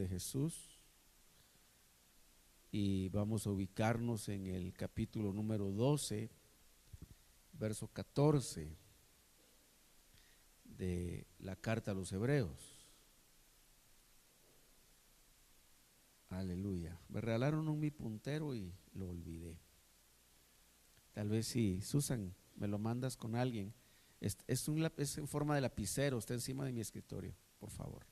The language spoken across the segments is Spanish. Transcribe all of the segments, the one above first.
de Jesús, y vamos a ubicarnos en el capítulo número 12, verso 14 de la carta a los Hebreos. Aleluya. Me regalaron mi puntero y lo olvidé. Tal vez si Susan me lo mandas con alguien. Es en forma de lapicero, está encima de mi escritorio, por favor.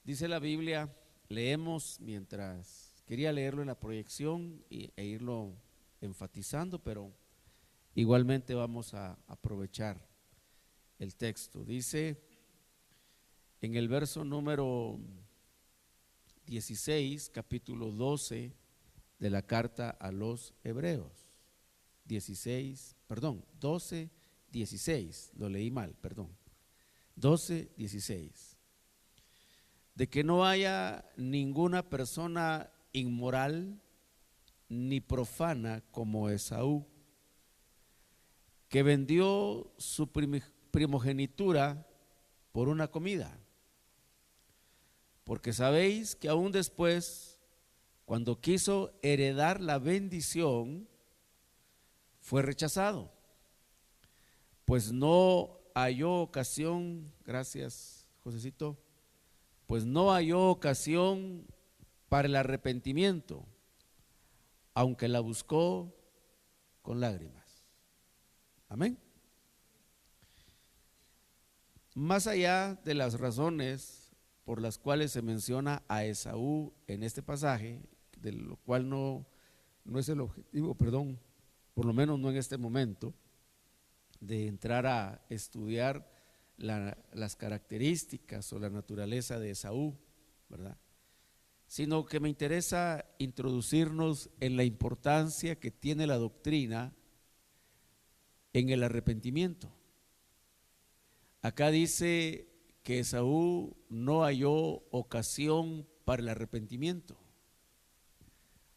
Dice la Biblia, leemos mientras quería leerlo en la proyección e irlo enfatizando, pero igualmente vamos a aprovechar el texto. Dice en el verso número 16, capítulo 12 de la carta a los Hebreos. 12, 16, lo leí mal, perdón. 12, 16. De que no haya ninguna persona inmoral ni profana como Esaú, que vendió su primogenitura por una comida. Porque sabéis que aún después, cuando quiso heredar la bendición, fue rechazado, pues no halló ocasión, gracias Josecito, pues no halló ocasión para el arrepentimiento, aunque la buscó con lágrimas. Amén. Más allá de las razones por las cuales se menciona a Esaú en este pasaje, de lo cual no es el objetivo, perdón, por lo menos no en este momento, de entrar a estudiar las características o la naturaleza de Esaú, ¿verdad? Sino que me interesa introducirnos en la importancia que tiene la doctrina en el arrepentimiento. Acá dice que Esaú no halló ocasión para el arrepentimiento.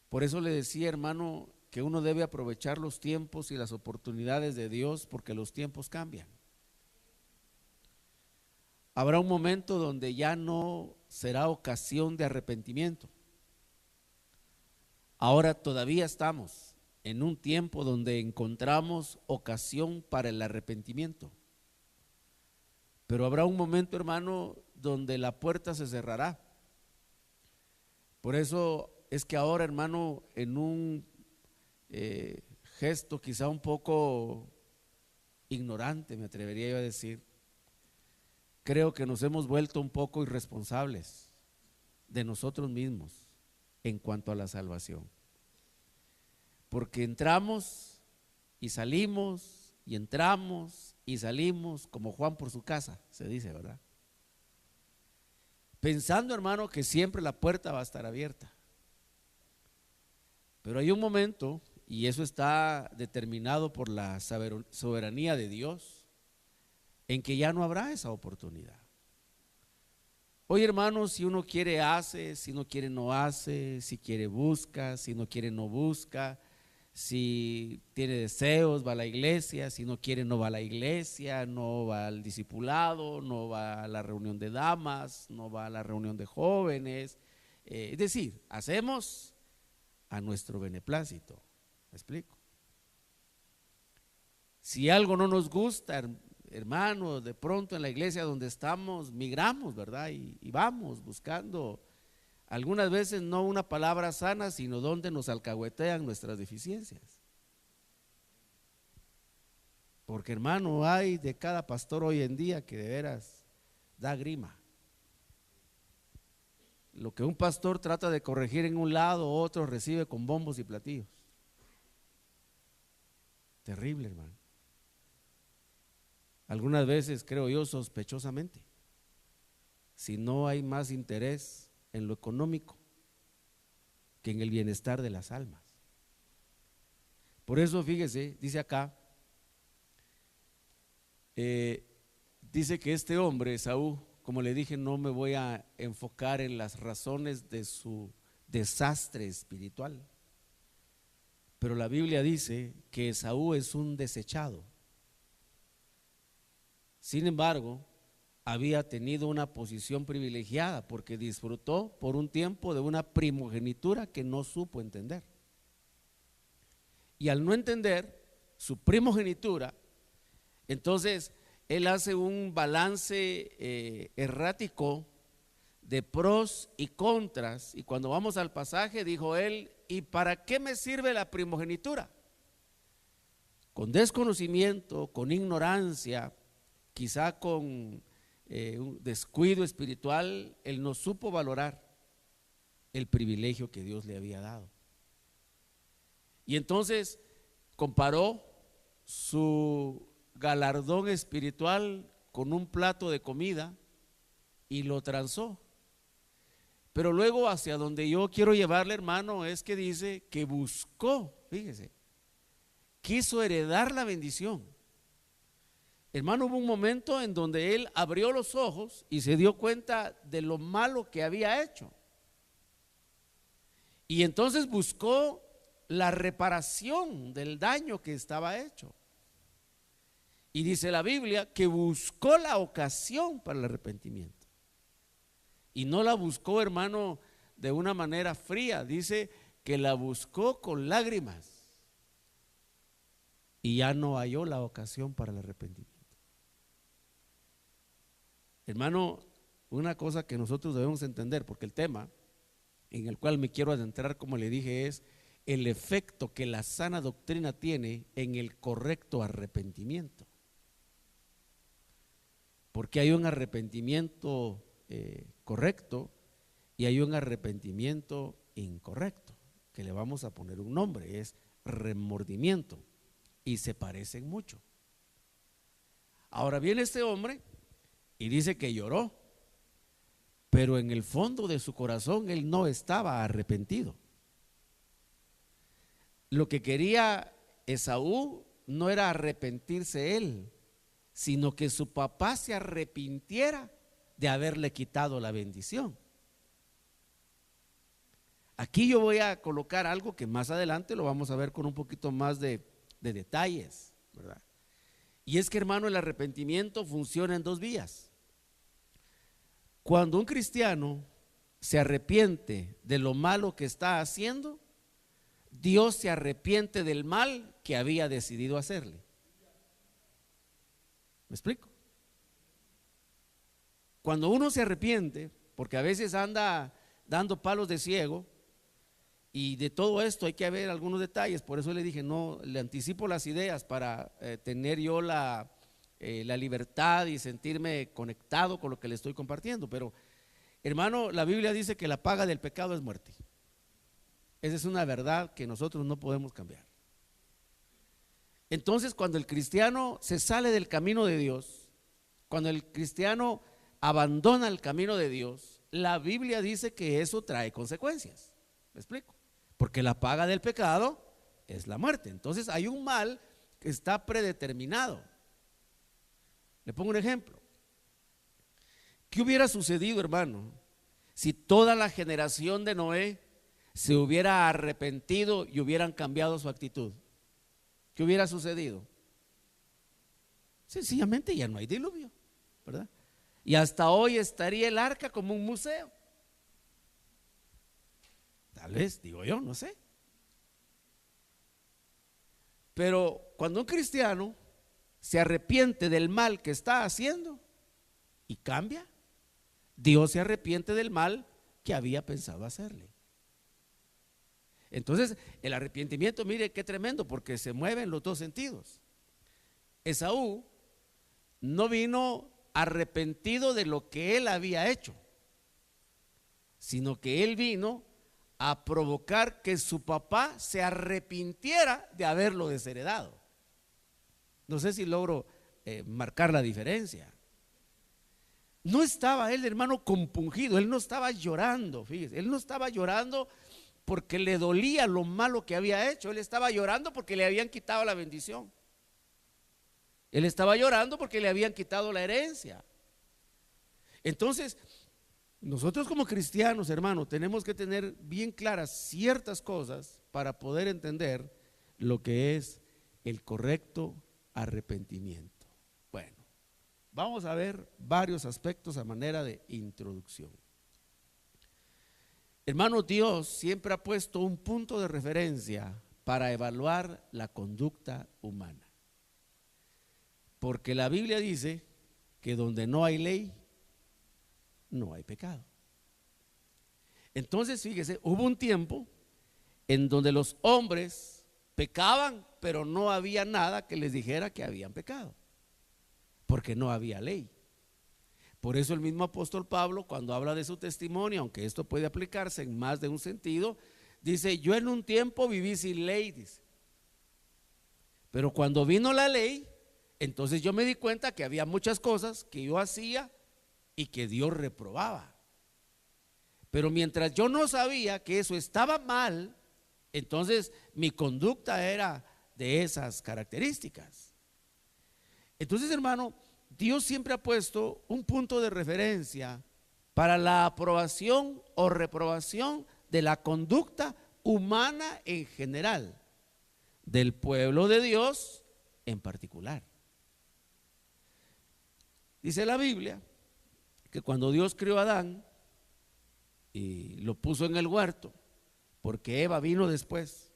Por eso le decía, hermano, que uno debe aprovechar los tiempos y las oportunidades de Dios, porque los tiempos cambian. Habrá un momento donde ya no será ocasión de arrepentimiento. Ahora todavía estamos en un tiempo donde encontramos ocasión para el arrepentimiento. Pero habrá un momento, hermano, donde la puerta se cerrará. Por eso es que ahora, hermano, en un gesto quizá un poco ignorante, me atrevería yo a decir, creo que nos hemos vuelto un poco irresponsables de nosotros mismos en cuanto a la salvación, porque entramos y salimos y entramos y salimos como Juan por su casa, se dice, ¿verdad? Pensando, hermano, que siempre la puerta va a estar abierta. Pero hay un momento, y eso está determinado por la soberanía de Dios, en que ya no habrá esa oportunidad. Hoy, hermanos, si uno quiere hace, si no quiere no hace, si quiere busca, si no quiere no busca, si tiene deseos va a la iglesia, si no quiere no va a la iglesia, no va al discipulado, no va a la reunión de damas, no va a la reunión de jóvenes. Es decir, hacemos a nuestro beneplácito. ¿Me explico? Si algo no nos gusta, hermano, de pronto en la iglesia donde estamos, migramos, ¿verdad? Y vamos buscando, algunas veces no una palabra sana, sino donde nos alcahuetean nuestras deficiencias. Porque, hermano, hay de cada pastor hoy en día que de veras da grima. Lo que un pastor trata de corregir en un lado, otro recibe con bombos y platillos. Terrible, hermano. Algunas veces, creo yo, sospechosamente, si no hay más interés en lo económico que en el bienestar de las almas. Por eso, fíjese, dice acá, dice que este hombre, Esaú, como le dije, no me voy a enfocar en las razones de su desastre espiritual, pero la Biblia dice que Esaú es un desechado. Sin embargo, había tenido una posición privilegiada porque disfrutó por un tiempo de una primogenitura que no supo entender. Y al no entender su primogenitura, entonces él hace un balance errático de pros y contras. Y cuando vamos al pasaje, dijo él: ¿y para qué me sirve la primogenitura? Con desconocimiento, con ignorancia, quizá con un descuido espiritual, él no supo valorar el privilegio que Dios le había dado. Y entonces comparó su galardón espiritual con un plato de comida y lo transó. Pero luego, hacia donde yo quiero llevarle, hermano, es que dice que buscó, fíjese, quiso heredar la bendición. Hermano, hubo un momento en donde él abrió los ojos y se dio cuenta de lo malo que había hecho. Y entonces buscó la reparación del daño que estaba hecho. Y dice la Biblia que buscó la ocasión para el arrepentimiento. Y no la buscó, hermano, de una manera fría. Dice que la buscó con lágrimas. Y ya no halló la ocasión para el arrepentimiento. Hermano, una cosa que nosotros debemos entender, porque el tema en el cual me quiero adentrar, como le dije, es el efecto que la sana doctrina tiene en el correcto arrepentimiento. Porque hay un arrepentimiento correcto y hay un arrepentimiento incorrecto, que le vamos a poner un nombre, es remordimiento, y se parecen mucho. Ahora viene este hombre y dice que lloró, pero en el fondo de su corazón él no estaba arrepentido. Lo que quería Esaú no era arrepentirse él, sino que su papá se arrepintiera de haberle quitado la bendición. Aquí yo voy a colocar algo que más adelante lo vamos a ver con un poquito más de detalles, ¿verdad? Y es que, hermano, el arrepentimiento funciona en dos vías. Cuando un cristiano se arrepiente de lo malo que está haciendo, Dios se arrepiente del mal que había decidido hacerle. ¿Me explico? Cuando uno se arrepiente, porque a veces anda dando palos de ciego, y de todo esto hay que ver algunos detalles, por eso le dije, no, le anticipo las ideas para tener yo la libertad y sentirme conectado con lo que le estoy compartiendo. Pero, hermano, la Biblia dice que la paga del pecado es muerte. Esa es una verdad que nosotros no podemos cambiar. Entonces, cuando el cristiano se sale del camino de Dios, cuando el cristiano abandona el camino de Dios, la Biblia dice que eso trae consecuencias. ¿Me explico? Porque la paga del pecado es la muerte. Entonces hay un mal que está predeterminado. Le pongo un ejemplo. ¿Qué hubiera sucedido, hermano, si toda la generación de Noé se hubiera arrepentido y hubieran cambiado su actitud? ¿Qué hubiera sucedido? Sencillamente ya no hay diluvio, ¿verdad? Y hasta hoy estaría el arca como un museo. Tal vez, digo yo, no sé. Pero cuando un cristiano se arrepiente del mal que está haciendo y cambia, Dios se arrepiente del mal que había pensado hacerle. Entonces, el arrepentimiento, mire qué tremendo, porque se mueve en los dos sentidos. Esaú no vino arrepentido de lo que él había hecho, sino que él vino a provocar que su papá se arrepintiera de haberlo desheredado. No sé si logro marcar la diferencia. No estaba él, hermano, compungido, él no estaba llorando, fíjese, él no estaba llorando porque le dolía lo malo que había hecho, él estaba llorando porque le habían quitado la bendición. Él estaba llorando porque le habían quitado la herencia. Entonces, nosotros como cristianos, hermano, tenemos que tener bien claras ciertas cosas para poder entender lo que es el correcto arrepentimiento. Bueno, Vamos a ver varios aspectos a manera de introducción. Hermano, Dios siempre ha puesto un punto de referencia para evaluar la conducta humana. Porque la Biblia dice que donde no hay ley, no hay pecado. Entonces, fíjese, hubo un tiempo en donde los hombres pecaban, pero no había nada que les dijera que habían pecado, porque no había ley. Por eso el mismo apóstol Pablo, cuando habla de su testimonio, aunque esto puede aplicarse en más de un sentido, dice: yo en un tiempo viví sin ley, dice, pero cuando vino la ley, entonces yo me di cuenta que había muchas cosas que yo hacía y que Dios reprobaba. Pero mientras yo no sabía que eso estaba mal, entonces mi conducta era de esas características. Entonces, hermano, Dios siempre ha puesto un punto de referencia para la aprobación o reprobación de la conducta humana en general, del pueblo de Dios en particular. Dice la Biblia que cuando Dios creó a Adán y lo puso en el huerto, porque Eva vino después,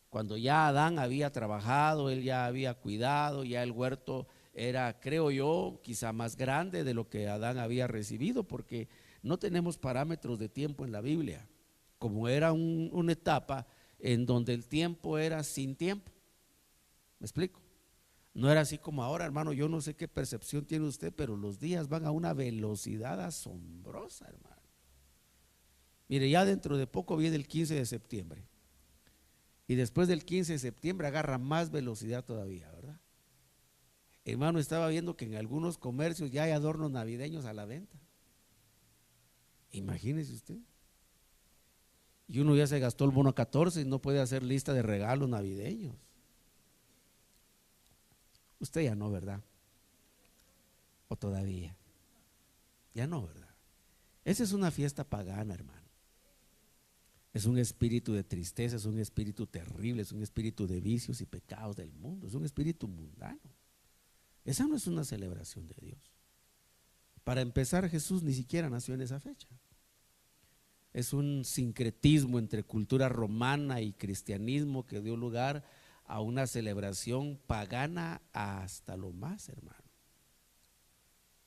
cuando ya Adán había trabajado, él ya había cuidado, ya el huerto era, creo yo, quizá más grande de lo que Adán había recibido, porque no tenemos parámetros de tiempo en la Biblia, como era una etapa en donde el tiempo era sin tiempo. ¿Me explico? No era así como ahora, hermano. Yo no sé qué percepción tiene usted, pero los días van a una velocidad asombrosa, hermano. Mire, ya dentro de poco viene el 15 de septiembre. Y después del 15 de septiembre agarra más velocidad todavía, ¿verdad? Hermano, estaba viendo que en algunos comercios ya hay adornos navideños a la venta. Imagínese usted. Y uno ya se gastó el bono 14 y no puede hacer lista de regalos navideños. Usted ya no, ¿verdad? ¿O todavía? Ya no, ¿verdad? Esa es una fiesta pagana, hermano. Es un espíritu de tristeza, es un espíritu terrible, es un espíritu de vicios y pecados del mundo, es un espíritu mundano. Esa no es una celebración de Dios. Para empezar, Jesús ni siquiera nació en esa fecha. Es un sincretismo entre cultura romana y cristianismo que dio lugar a una celebración pagana hasta lo más, hermano.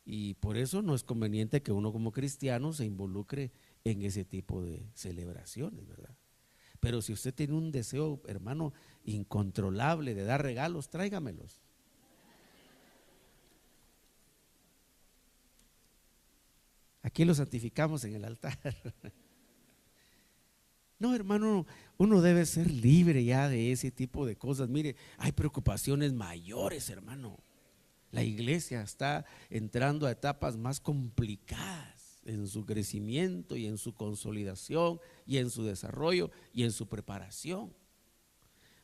Y por eso no es conveniente que uno como cristiano se involucre en ese tipo de celebraciones, ¿verdad? Pero si usted tiene un deseo, hermano, incontrolable de dar regalos, tráigamelos. Aquí los santificamos en el altar. No, hermano, uno debe ser libre ya de ese tipo de cosas. Mire, hay preocupaciones mayores, hermano. La iglesia está entrando a etapas más complicadas en su crecimiento y en su consolidación y en su desarrollo y en su preparación.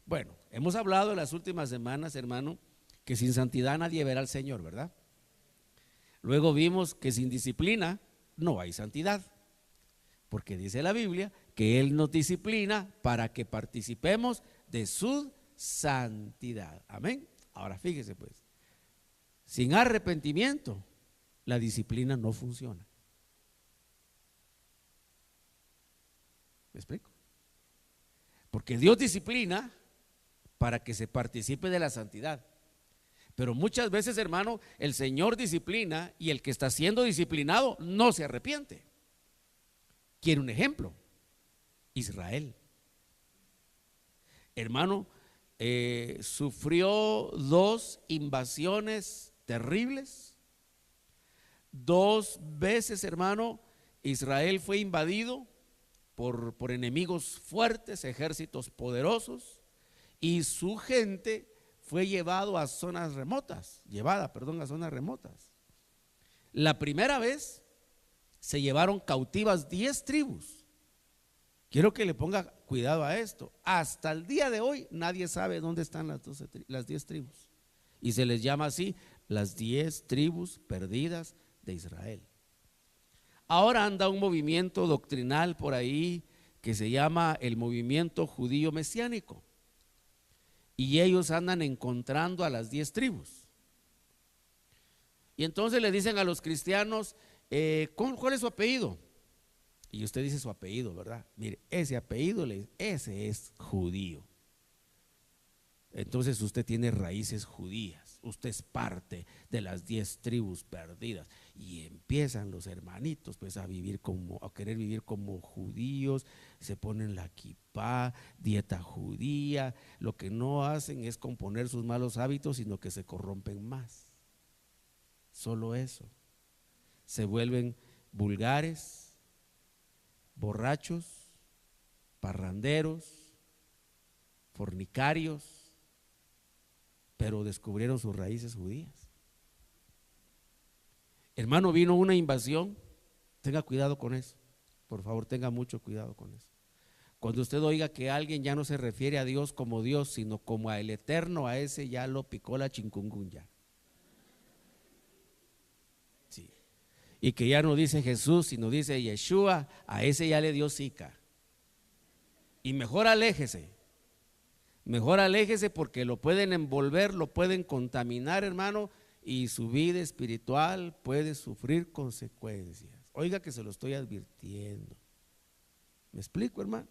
Bueno, hemos hablado en las últimas semanas, hermano, que sin santidad nadie verá al Señor, ¿verdad? Luego vimos que sin disciplina no hay santidad, porque dice la Biblia que Él nos disciplina para que participemos de su santidad. Amén. Ahora fíjese pues, sin arrepentimiento la disciplina no funciona. ¿Me explico? Porque Dios disciplina para que se participe de la santidad. Pero muchas veces, hermano, el Señor disciplina y el que está siendo disciplinado no se arrepiente. Quiero un ejemplo: Israel. Hermano, sufrió 2 invasiones terribles. 2 veces, hermano, Israel fue invadido por enemigos fuertes, ejércitos poderosos, y su gente fue llevada a zonas remotas. La primera vez se llevaron cautivas 10 tribus. Quiero que le ponga cuidado a esto. Hasta el día de hoy nadie sabe dónde están las 10 tribus. Y se les llama así, las 10 tribus perdidas de Israel. Ahora anda un movimiento doctrinal por ahí que se llama el movimiento judío mesiánico. Y ellos andan encontrando a las 10 tribus. Y entonces le dicen a los cristianos, ¿cuál es su apellido? Y usted dice su apellido, ¿verdad? Mire, ese apellido, ese es judío. Entonces usted tiene raíces judías, usted es parte de las 10 tribus perdidas. Y empiezan los hermanitos pues a querer vivir como judíos, se ponen la kipá, dieta judía. Lo que no hacen es componer sus malos hábitos, sino que se corrompen más. Solo eso. Se vuelven vulgares, borrachos, parranderos, fornicarios, pero descubrieron sus raíces judías. Hermano, vino una invasión, tenga cuidado con eso, por favor tenga mucho cuidado con eso. Cuando usted oiga que alguien ya no se refiere a Dios como Dios, sino como a el Eterno, a ese ya lo picó la chikungunya. Sí. Y que ya no dice Jesús, sino dice Yeshua, a ese ya le dio Zika. Y mejor aléjese porque lo pueden envolver, lo pueden contaminar, hermano, y su vida espiritual puede sufrir consecuencias. Oiga que se lo estoy advirtiendo. ¿Me explico, hermano?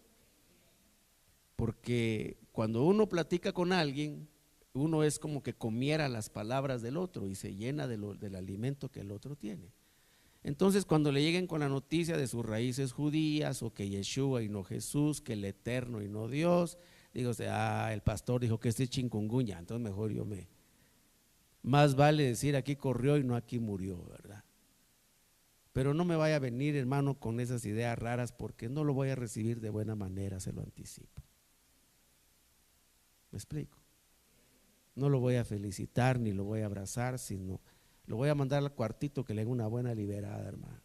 Porque cuando uno platica con alguien, uno es como que comiera las palabras del otro y se llena del alimento que el otro tiene. Entonces cuando le lleguen con la noticia de sus raíces judías, o que Yeshua y no Jesús, que el Eterno y no Dios, digo, el pastor dijo que este es chikungunya, entonces mejor más vale decir aquí corrió y no aquí murió, ¿verdad? Pero no me vaya a venir, hermano, con esas ideas raras, porque no lo voy a recibir de buena manera, se lo anticipo. ¿Me explico? No lo voy a felicitar ni lo voy a abrazar, sino lo voy a mandar al cuartito que le den una buena liberada, hermano.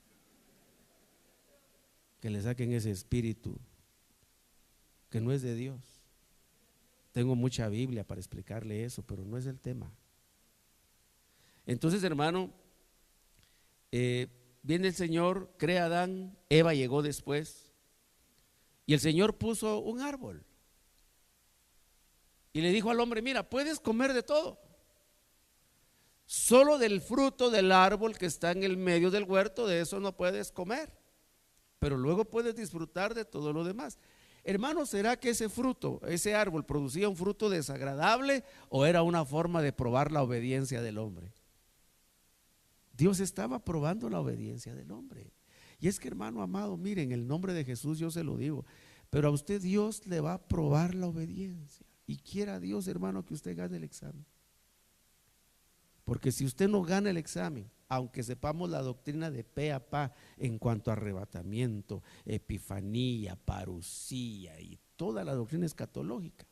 Que le saquen ese espíritu que no es de Dios. Tengo mucha Biblia para explicarle eso, pero no es el tema. Entonces, hermano, viene el Señor, crea a Adán, Eva llegó después, y el Señor puso un árbol y le dijo al hombre: mira, puedes comer de todo, solo del fruto del árbol que está en el medio del huerto, de eso no puedes comer, pero luego puedes disfrutar de todo lo demás. Hermano, ¿será que ese fruto, ese árbol producía un fruto desagradable o era una forma de probar la obediencia del hombre? Dios estaba probando la obediencia del hombre. Y es que, hermano amado, miren, en el nombre de Jesús yo se lo digo, pero a usted Dios le va a probar la obediencia. Y quiera Dios, hermano, que usted gane el examen. Porque si usted no gana el examen, aunque sepamos la doctrina de pe a pa en cuanto a arrebatamiento, epifanía, parusía y toda la doctrina escatológica,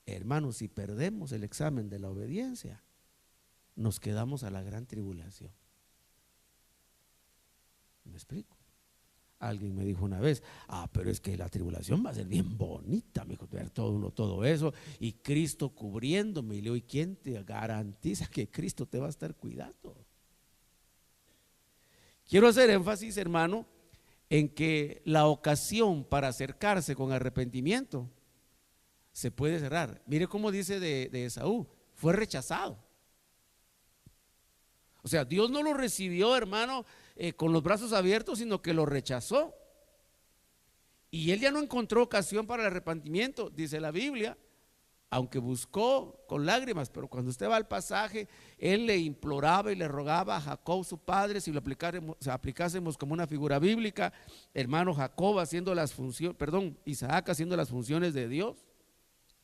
hermano, si perdemos el examen de la obediencia, nos quedamos a la gran tribulación. ¿Me explico? Alguien me dijo una vez: pero es que la tribulación va a ser bien bonita, me dijo, ver todo eso y Cristo cubriéndome. Y le digo: ¿y quién te garantiza que Cristo te va a estar cuidando? Quiero hacer énfasis, hermano, en que la ocasión para acercarse con arrepentimiento se puede cerrar. Mire cómo dice de Esaú: fue rechazado. O sea, Dios no lo recibió, hermano, con los brazos abiertos, sino que lo rechazó. Y él ya no encontró ocasión para el arrepentimiento, dice la Biblia, aunque buscó con lágrimas. Pero cuando usted va al pasaje, él le imploraba y le rogaba a Jacob su padre, si lo aplicásemos como una figura bíblica, hermano, Jacob haciendo las funciones, Isaac haciendo las funciones de Dios,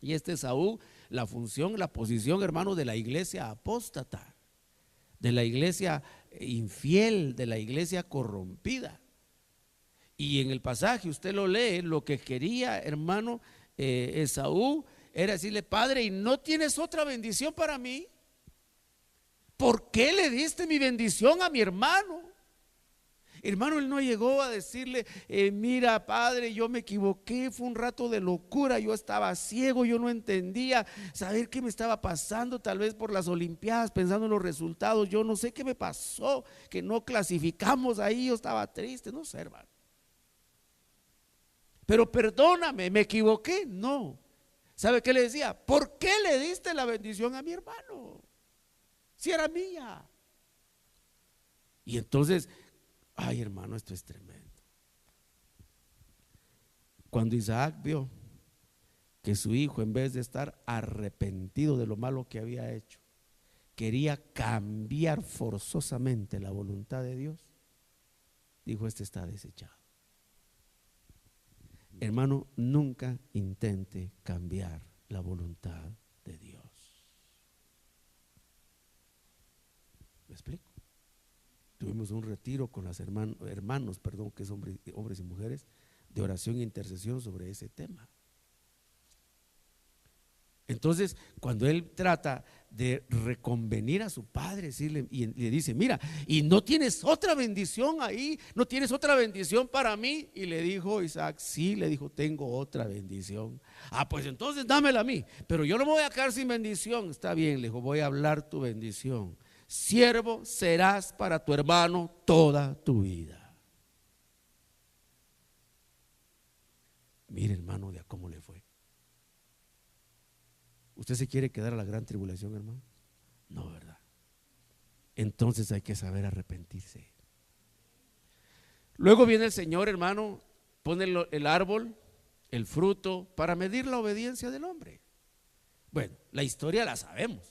y Esaú la función, la posición, hermano, de la iglesia apóstata, de la iglesia infiel, de la iglesia corrompida. Y en el pasaje usted lo lee, lo que quería, hermano, Esaú era decirle: padre, ¿y no tienes otra bendición para mí? ¿Por qué le diste mi bendición a mi hermano? Hermano, él no llegó a decirle: mira, padre, yo me equivoqué, fue un rato de locura, yo estaba ciego, yo no entendía saber qué me estaba pasando, tal vez por las olimpiadas, pensando en los resultados, yo no sé qué me pasó, que no clasificamos ahí, yo estaba triste, no sé, hermano. Pero perdóname, me equivoqué. No. ¿Sabe qué le decía? ¿Por qué le diste la bendición a mi hermano? Si era mía. Y entonces, ay hermano, esto es tremendo. Cuando Isaac vio que su hijo, en vez de estar arrepentido de lo malo que había hecho, quería cambiar forzosamente la voluntad de Dios, dijo: este está desechado. Hermano, nunca intente cambiar la voluntad de Dios. ¿Me explico? Tuvimos un retiro con los hermanos, que es hombres y mujeres, de oración e intercesión sobre ese tema. Entonces, cuando él trata de reconvenir a su padre, decirle, y le dice: mira, y no tienes otra bendición ahí, no tienes otra bendición para mí. Y le dijo Isaac: sí, le dijo, tengo otra bendición. Ah, pues entonces dámela a mí, pero yo no me voy a quedar sin bendición. Está bien, le dijo, voy a hablar tu bendición. Siervo serás para tu hermano toda tu vida. Mire, hermano, de a cómo le fue. ¿Usted se quiere quedar a la gran tribulación, hermano? No, ¿verdad? Entonces hay que saber arrepentirse. Luego viene el Señor, hermano, pone el árbol, el fruto, para medir la obediencia del hombre. Bueno, la historia la sabemos.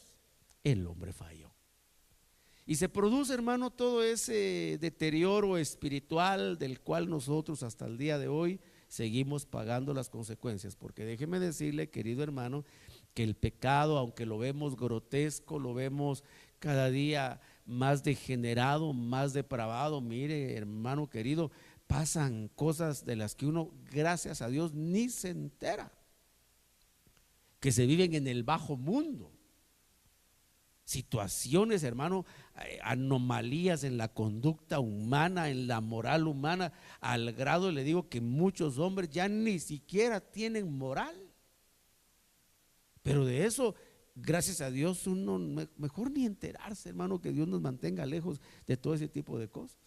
El hombre falló. Y se produce, hermano, todo ese deterioro espiritual del cual nosotros hasta el día de hoy seguimos pagando las consecuencias. Porque déjeme decirle, querido hermano, que el pecado, aunque lo vemos grotesco, lo vemos cada día más degenerado, más depravado, mire, hermano querido, pasan cosas de las que uno, gracias a Dios, ni se entera, que se viven en el bajo mundo. Situaciones, hermano, anomalías en la conducta humana, en la moral humana, al grado, le digo, que muchos hombres ya ni siquiera tienen moral. Pero de eso, gracias a Dios, uno mejor ni enterarse, hermano, que Dios nos mantenga lejos de todo ese tipo de cosas.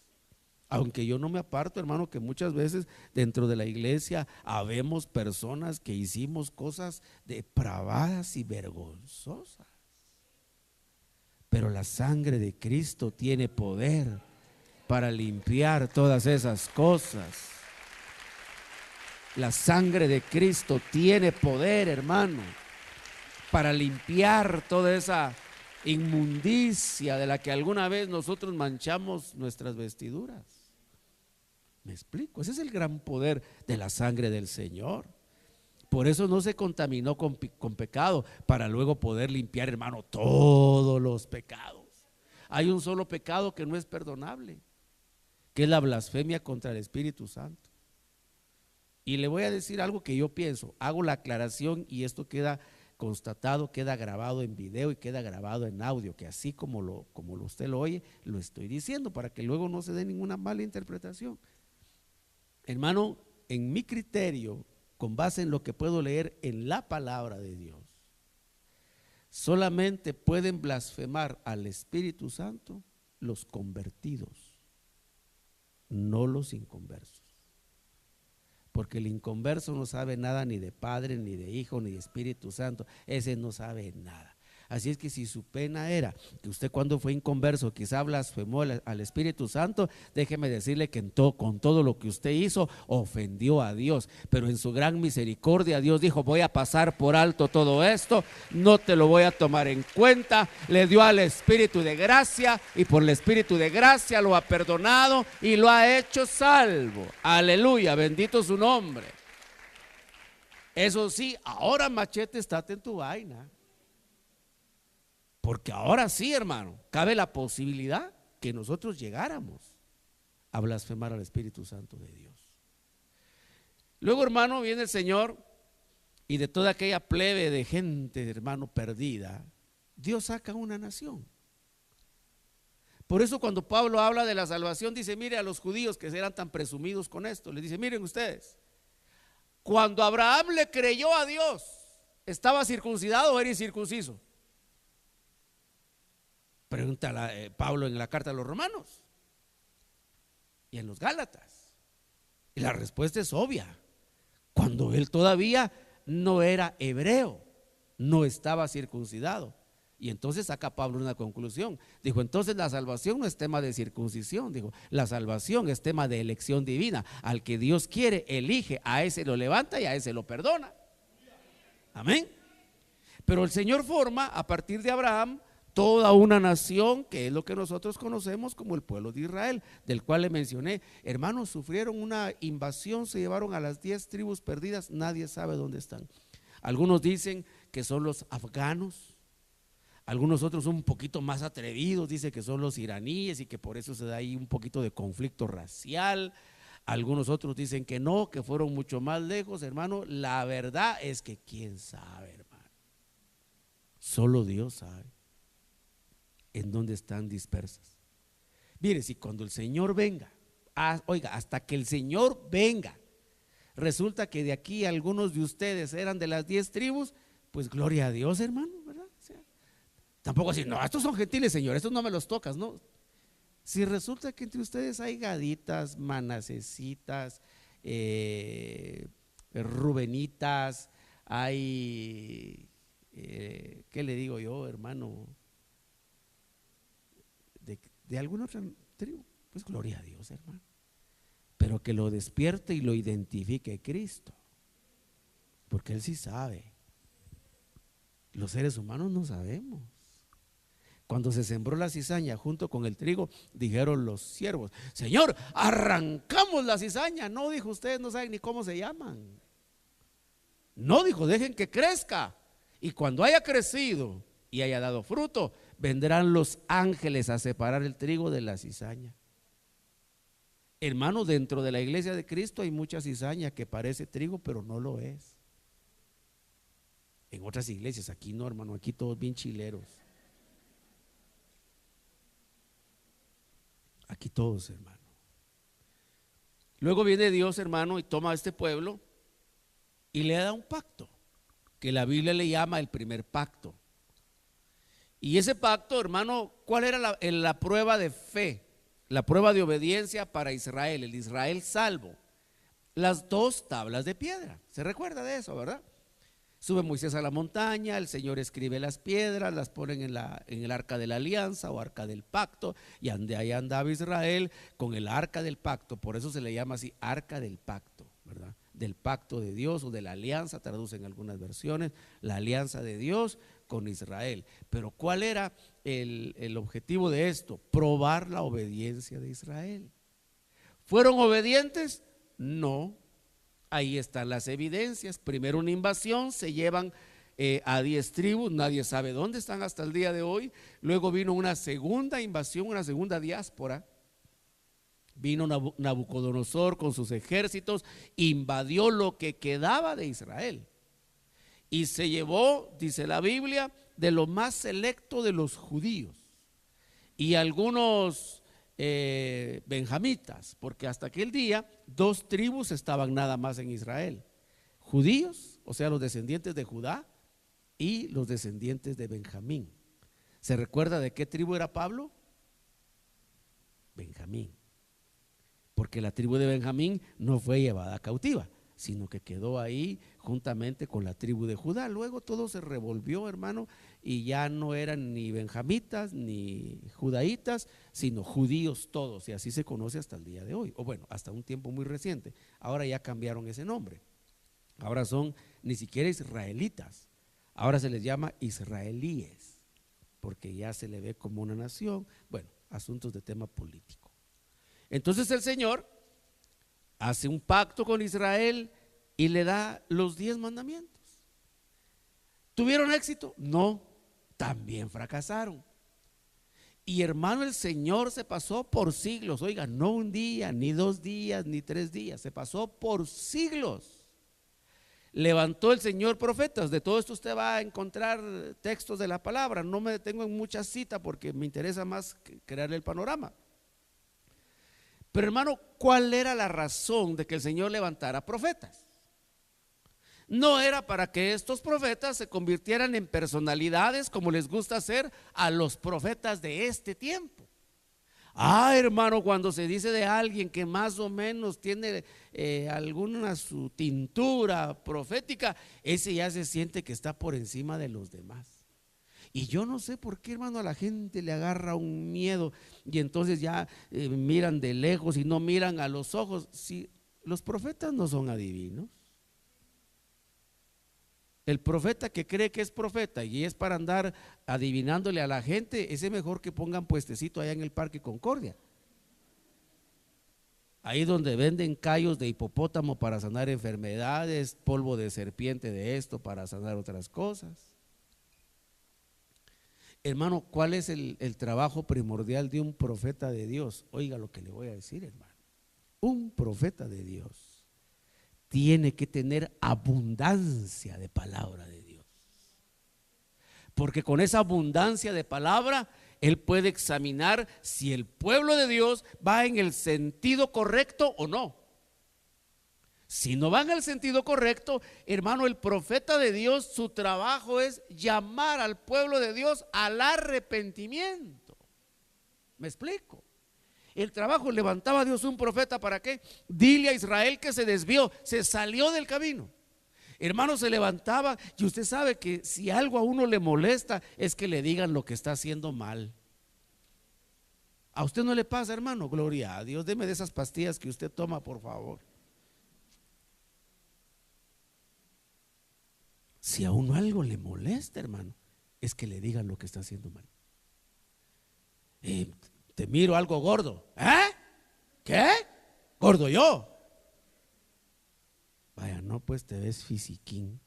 Aunque yo no me aparto, hermano, que muchas veces dentro de la iglesia habemos personas que hicimos cosas depravadas y vergonzosas. Pero la sangre de Cristo tiene poder para limpiar todas esas cosas. La sangre de Cristo tiene poder, hermano, para limpiar toda esa inmundicia de la que alguna vez nosotros manchamos nuestras vestiduras. ¿Me explico? Ese es el gran poder de la sangre del Señor. Por eso no se contaminó con pecado, para luego poder limpiar, hermano, todos los pecados. Hay un solo pecado que no es perdonable, que es la blasfemia contra el Espíritu Santo. Y le voy a decir algo que yo pienso, hago la aclaración y esto queda constatado, queda grabado en video y queda grabado en audio, que así como usted lo oye, lo estoy diciendo para que luego no se dé ninguna mala interpretación. Hermano, en mi criterio, con base en lo que puedo leer en la palabra de Dios, solamente pueden blasfemar al Espíritu Santo los convertidos, no los inconversos. Porque el inconverso no sabe nada ni de Padre, ni de Hijo, ni de Espíritu Santo. Ese no sabe nada. Así es que si su pena era que usted cuando fue inconverso quizá blasfemó al Espíritu Santo, déjeme decirle que con todo lo que usted hizo ofendió a Dios. Pero en su gran misericordia Dios dijo: voy a pasar por alto todo esto, no te lo voy a tomar en cuenta. Le dio al Espíritu de gracia y por el Espíritu de gracia lo ha perdonado y lo ha hecho salvo. Aleluya, bendito su nombre. Eso sí, ahora, machete, estate en tu vaina. Porque ahora sí, hermano, cabe la posibilidad que nosotros llegáramos a blasfemar al Espíritu Santo de Dios. Luego, hermano, viene el Señor y de toda aquella plebe de gente, hermano, perdida, Dios saca una nación. Por eso cuando Pablo habla de la salvación, dice: mire a los judíos que eran tan presumidos con esto, les dice: miren ustedes, cuando Abraham le creyó a Dios, ¿estaba circuncidado o era incircunciso? Pregunta Pablo en la carta a los Romanos y en los Gálatas. Y la respuesta es obvia: cuando él todavía no era hebreo, no estaba circuncidado. Y entonces saca Pablo una conclusión. Dijo, entonces la salvación no es tema de circuncisión. Dijo, la salvación es tema de elección divina. Al que Dios quiere, elige, a ese lo levanta y a ese lo perdona. Amén. Pero el Señor forma a partir de Abraham toda una nación, que es lo que nosotros conocemos como el pueblo de Israel, del cual le mencioné. Hermanos, sufrieron una invasión, se llevaron a las 10 tribus perdidas, nadie sabe dónde están. Algunos dicen que son los afganos, algunos otros un poquito más atrevidos, dicen que son los iraníes y que por eso se da ahí un poquito de conflicto racial. Algunos otros dicen que no, que fueron mucho más lejos, hermano. La verdad es que quién sabe, hermano. Solo Dios sabe en dónde están dispersas. Mire, si cuando el Señor venga, oiga, hasta que el Señor venga, resulta que de aquí algunos de ustedes eran de las 10 tribus, pues gloria a Dios, hermano, ¿verdad? O sea, tampoco así, no, estos son gentiles, Señor, estos no me los tocas, ¿no? Si resulta que entre ustedes hay gaditas, manasesitas, rubenitas, hay, ¿qué le digo yo, hermano? De alguna otra tribu, pues gloria a Dios, hermano. Pero que lo despierte y lo identifique Cristo, porque Él sí sabe. Los seres humanos no sabemos. Cuando se sembró la cizaña junto con el trigo, dijeron los siervos, Señor, arrancamos la cizaña. No, dijo, ustedes no saben ni cómo se llaman. No, dijo, dejen que crezca. Y cuando haya crecido y haya dado fruto, vendrán los ángeles a separar el trigo de la cizaña. Hermano, dentro de la iglesia de Cristo hay mucha cizaña que parece trigo, pero no lo es. En otras iglesias, aquí no, hermano, aquí todos bien chileros. Aquí todos, hermano. Luego viene Dios, hermano, y toma a este pueblo y le da un pacto, que la Biblia le llama el primer pacto. Y ese pacto, hermano, ¿cuál era la prueba de fe? La prueba de obediencia para Israel, el Israel salvo. Las 2 tablas de piedra. ¿Se recuerda de eso, verdad? Sube Moisés a la montaña, el Señor escribe las piedras, las ponen en el arca de la alianza o arca del pacto, y ahí andaba Israel con el arca del pacto. Por eso se le llama así, arca del pacto, ¿verdad? Del pacto de Dios o de la alianza, traducen algunas versiones, la alianza de Dios con Israel. Pero ¿cuál era el objetivo de esto? Probar la obediencia de Israel. ¿Fueron obedientes? No. Ahí están las evidencias. Primero una invasión, se llevan a 10 tribus, nadie sabe dónde están hasta el día de hoy. Luego vino una segunda invasión, una segunda diáspora. Vino Nabucodonosor con sus ejércitos, invadió lo que quedaba de Israel y se llevó, dice la Biblia, de lo más selecto de los judíos y algunos benjamitas, porque hasta aquel día 2 tribus estaban nada más en Israel: judíos, o sea, los descendientes de Judá, y los descendientes de Benjamín. ¿Se recuerda de qué tribu era Pablo? Benjamín. Porque la tribu de Benjamín no fue llevada cautiva, sino que quedó ahí juntamente con la tribu de Judá. Luego todo se revolvió, hermano, y ya no eran ni benjamitas ni judaítas, sino judíos todos, y así se conoce hasta el día de hoy, o bueno, hasta un tiempo muy reciente. Ahora ya cambiaron ese nombre, ahora son ni siquiera israelitas, ahora se les llama israelíes, porque ya se le ve como una nación. Bueno, asuntos de tema político. Entonces el Señor hace un pacto con Israel y le da los 10 mandamientos. ¿Tuvieron éxito? No, también fracasaron. Y hermano, el Señor se pasó por siglos, oiga, no un día, ni 2 días, ni 3 días, se pasó por siglos. Levantó el Señor profetas. De todo esto usted va a encontrar textos de la palabra. No me detengo en muchas citas porque me interesa más crearle el panorama. Pero hermano, ¿cuál era la razón de que el Señor levantara profetas? No era para que estos profetas se convirtieran en personalidades como les gusta hacer a los profetas de este tiempo. Hermano, cuando se dice de alguien que más o menos tiene alguna su tintura profética, ese ya se siente que está por encima de los demás. Y yo no sé por qué, hermano, a la gente le agarra un miedo y entonces ya miran de lejos y no miran a los ojos. Si los profetas no son adivinos. El profeta que cree que es profeta y es para andar adivinándole a la gente, ese mejor que pongan puestecito allá en el Parque Concordia. Ahí donde venden callos de hipopótamo para sanar enfermedades, polvo de serpiente de esto para sanar otras cosas. Hermano, ¿cuál es el trabajo primordial de un profeta de Dios? Oiga lo que le voy a decir, hermano. Un profeta de Dios tiene que tener abundancia de palabra de Dios. Porque con esa abundancia de palabra, él puede examinar si el pueblo de Dios va en el sentido correcto o no. Si no van al sentido correcto, hermano, el profeta de Dios, su trabajo es llamar al pueblo de Dios al arrepentimiento. ¿Me explico? El trabajo levantaba a Dios un profeta, ¿para qué? Dile a Israel que se desvió, se salió del camino. Hermano, se levantaba y usted sabe que si algo a uno le molesta es que le digan lo que está haciendo mal. ¿A usted no le pasa, hermano? Gloria a Dios, deme de esas pastillas que usted toma, por favor. Si a uno algo le molesta, hermano, es que le digan lo que está haciendo mal. Te miro algo gordo. ¿Qué? ¿Gordo yo? Vaya, no, pues te ves fisiquín.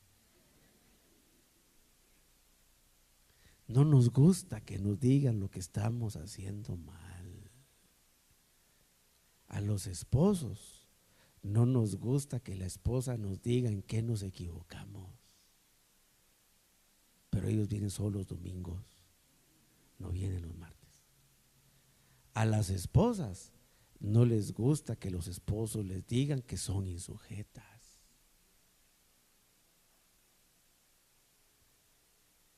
No nos gusta que nos digan lo que estamos haciendo mal. A los esposos no nos gusta que la esposa nos diga en qué nos equivocamos. Pero ellos vienen solo los domingos, no vienen los martes. A las esposas no les gusta que los esposos les digan que son insujetas.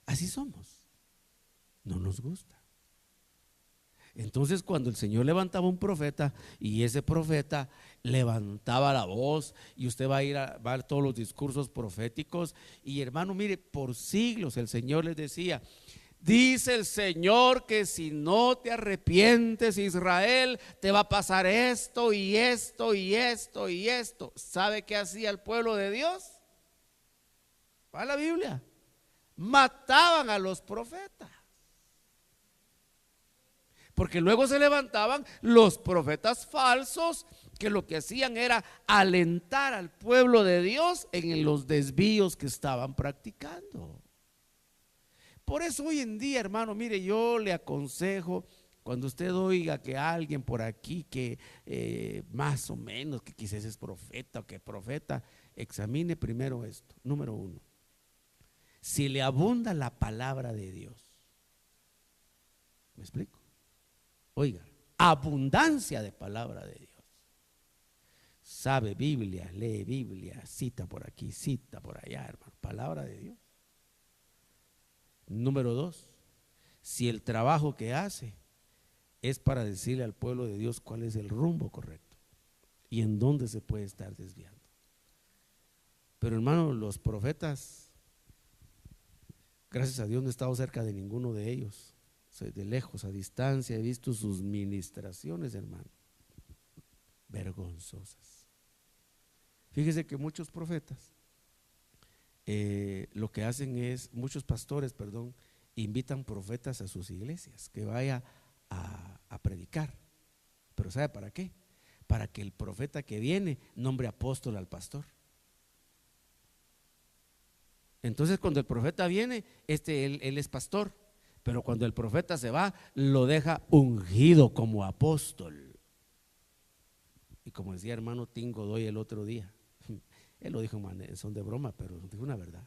Así somos, no nos gusta. Entonces, cuando el Señor levantaba un profeta y ese profeta levantaba la voz, y usted va a ver todos los discursos proféticos, y hermano, mire, por siglos el Señor les decía: dice el Señor que si no te arrepientes, Israel, te va a pasar esto y esto y esto y esto. ¿Sabe qué hacía el pueblo de Dios? Va a la Biblia. Mataban a los profetas. Porque luego se levantaban los profetas falsos, que lo que hacían era alentar al pueblo de Dios en los desvíos que estaban practicando. Por eso hoy en día, hermano, mire, yo le aconsejo, cuando usted oiga que alguien por aquí que más o menos que quizás es profeta o que profeta, examine primero esto. Número uno, si le abunda la palabra de Dios. ¿Me explico? Oiga, abundancia de palabra de Dios. Sabe Biblia, lee Biblia, cita por aquí, cita por allá, hermano. Palabra de Dios. Número dos, si el trabajo que hace es para decirle al pueblo de Dios cuál es el rumbo correcto y en dónde se puede estar desviando. Pero hermano, los profetas, gracias a Dios no he estado cerca de ninguno de ellos. De lejos, a distancia, he visto sus ministraciones, hermano, vergonzosas. Fíjese que muchos profetas lo que hacen es, muchos pastores, perdón, invitan profetas a sus iglesias que vaya a predicar. Pero ¿sabe para qué? Para que el profeta que viene nombre apóstol al pastor. Entonces cuando el profeta viene, él es pastor. Pero cuando el profeta se va, lo deja ungido como apóstol. Y como decía hermano Tim Godoy el otro día, él lo dijo en son de broma, pero dijo una verdad.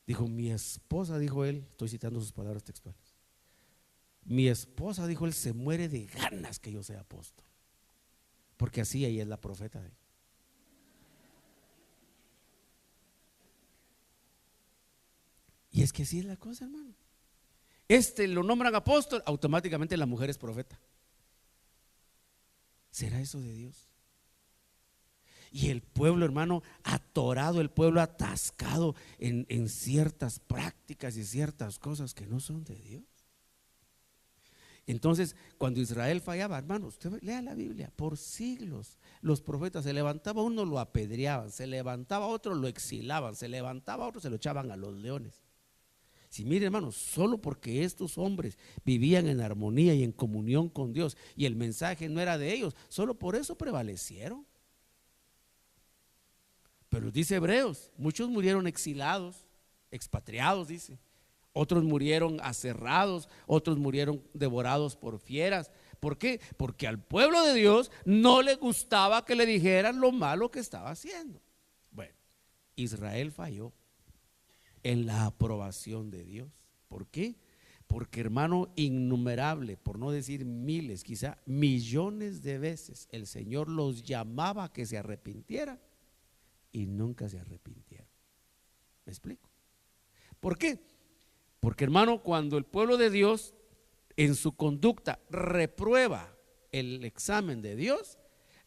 Dijo: mi esposa, dijo él, estoy citando sus palabras textuales, mi esposa, dijo él, se muere de ganas que yo sea apóstol, porque así ella es la profeta de él. Y es que así es la cosa, hermano. Lo nombran apóstol, automáticamente la mujer es profeta. ¿Será eso de Dios? Y el pueblo, hermano, atorado, el pueblo atascado en ciertas prácticas y ciertas cosas que no son de Dios. Entonces, cuando Israel fallaba, hermano, usted lea la Biblia, por siglos los profetas, se levantaba uno, lo apedreaban, se levantaba otro, lo exilaban, se levantaba otro, se lo echaban a los leones. Si mire, hermano, solo porque estos hombres vivían en armonía y en comunión con Dios y el mensaje no era de ellos, solo por eso prevalecieron. Pero dice Hebreos, muchos murieron exilados, expatriados, dice. Otros murieron aserrados, otros murieron devorados por fieras. ¿Por qué? Porque al pueblo de Dios no le gustaba que le dijeran lo malo que estaba haciendo. Bueno, Israel falló en la aprobación de Dios. ¿Por qué? Porque, hermano, innumerable, por no decir miles, quizá millones de veces el Señor los llamaba a que se arrepintieran y nunca se arrepintieron. ¿Me explico? ¿Por qué? Porque, hermano, cuando el pueblo de Dios en su conducta reprueba el examen de Dios,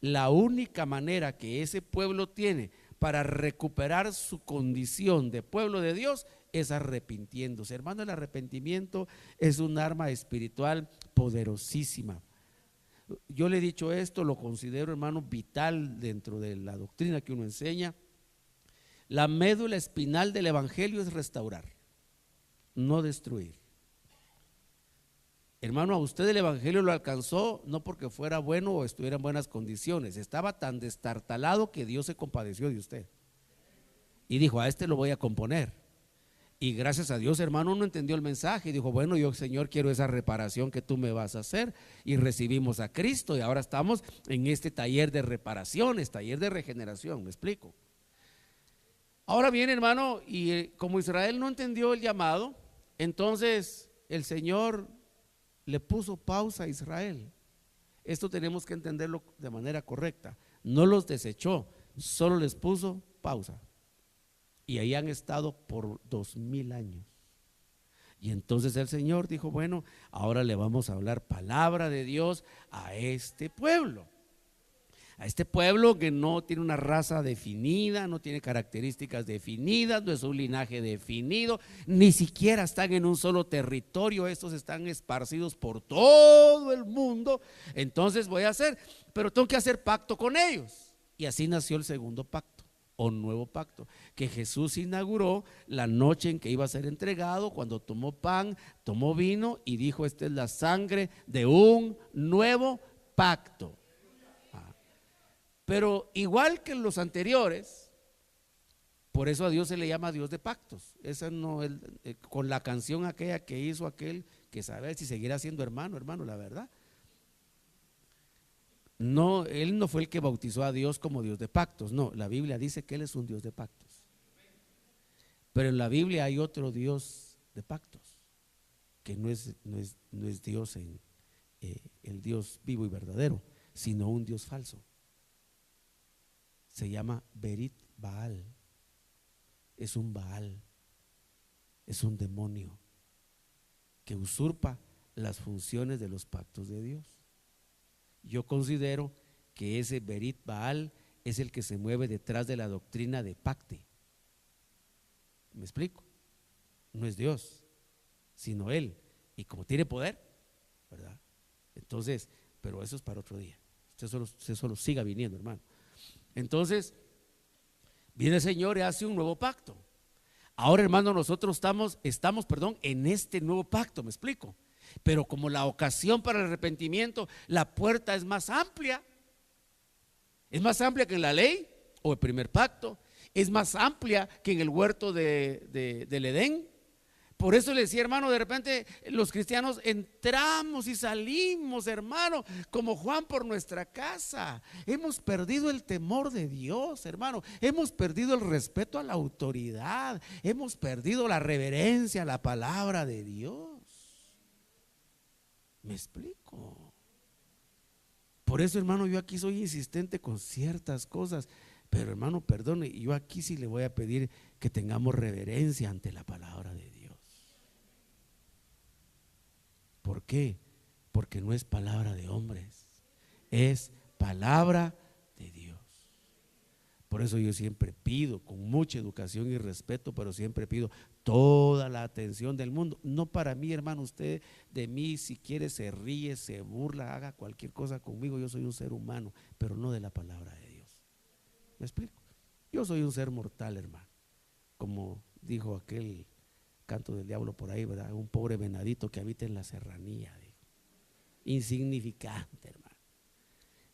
la única manera que ese pueblo tiene para recuperar su condición de pueblo de Dios es arrepintiéndose. Hermano, el arrepentimiento es un arma espiritual poderosísima. Yo le he dicho esto, lo considero, hermano, vital dentro de la doctrina que uno enseña. La médula espinal del evangelio es restaurar, no destruir. Hermano, a usted el evangelio lo alcanzó no porque fuera bueno o estuviera en buenas condiciones, estaba tan destartalado que Dios se compadeció de usted y dijo: a este lo voy a componer. Y gracias a Dios, hermano, uno entendió el mensaje y dijo: bueno, yo, Señor, quiero esa reparación que tú me vas a hacer. Y recibimos a Cristo y ahora estamos en este taller de reparaciones, taller de regeneración. ¿Me explico? Ahora bien, hermano, y como Israel no entendió el llamado, entonces el Señor le puso pausa a Israel. Esto tenemos que entenderlo de manera correcta. No los desechó, solo les puso pausa. Y ahí han estado por 2000 años. Y entonces el Señor dijo: bueno, ahora le vamos a hablar palabra de Dios a este pueblo. A este pueblo que no tiene una raza definida, no tiene características definidas, no es un linaje definido, ni siquiera están en un solo territorio, estos están esparcidos por todo el mundo. Entonces voy a hacer, pero tengo que hacer pacto con ellos. Y así nació el segundo pacto o nuevo pacto, que Jesús inauguró la noche en que iba a ser entregado, cuando tomó pan, tomó vino y dijo: esta es la sangre de un nuevo pacto. Pero igual que los anteriores, por eso a Dios se le llama Dios de pactos. Esa no, con la canción aquella que hizo aquel que sabe si seguirá siendo hermano, la verdad. No, él no fue el que bautizó a Dios como Dios de pactos. No, la Biblia dice que él es un Dios de pactos. Pero en la Biblia hay otro Dios de pactos, que no es Dios el Dios vivo y verdadero, sino un Dios falso. Se llama Berit Baal. Es un Baal, es un demonio que usurpa las funciones de los pactos de Dios. Yo considero que ese Berit Baal es el que se mueve detrás de la doctrina de pacte. ¿Me explico? No es Dios, sino él. Y como tiene poder, ¿verdad? Entonces, pero eso es para otro día. Usted solo siga viniendo, hermano. Entonces, viene el Señor y hace un nuevo pacto. Ahora, hermano, nosotros estamos en este nuevo pacto, ¿me explico? Pero como la ocasión para el arrepentimiento, la puerta es más amplia. Es más amplia que en la ley o el primer pacto. Es más amplia que en el huerto del Edén. Por eso le decía, hermano, de repente los cristianos entramos y salimos, hermano, como Juan por nuestra casa. Hemos perdido el temor de Dios, hermano. Hemos perdido el respeto a la autoridad. Hemos perdido la reverencia a la palabra de Dios. ¿Me explico? Por eso, hermano, yo aquí soy insistente con ciertas cosas. Pero, hermano, perdone, yo aquí sí le voy a pedir que tengamos reverencia ante la palabra de Dios. ¿Por qué? Porque no es palabra de hombres, es palabra de Dios. Por eso yo siempre pido, con mucha educación y respeto, pero siempre pido toda la atención del mundo. No para mí, hermano, usted de mí, si quiere, se ríe, se burla, haga cualquier cosa conmigo. Yo soy un ser humano, pero no de la palabra de Dios. ¿Me explico? Yo soy un ser mortal, hermano. Como dijo aquel canto del diablo por ahí, ¿verdad? Un pobre venadito que habita en la serranía, dijo. Insignificante, hermano.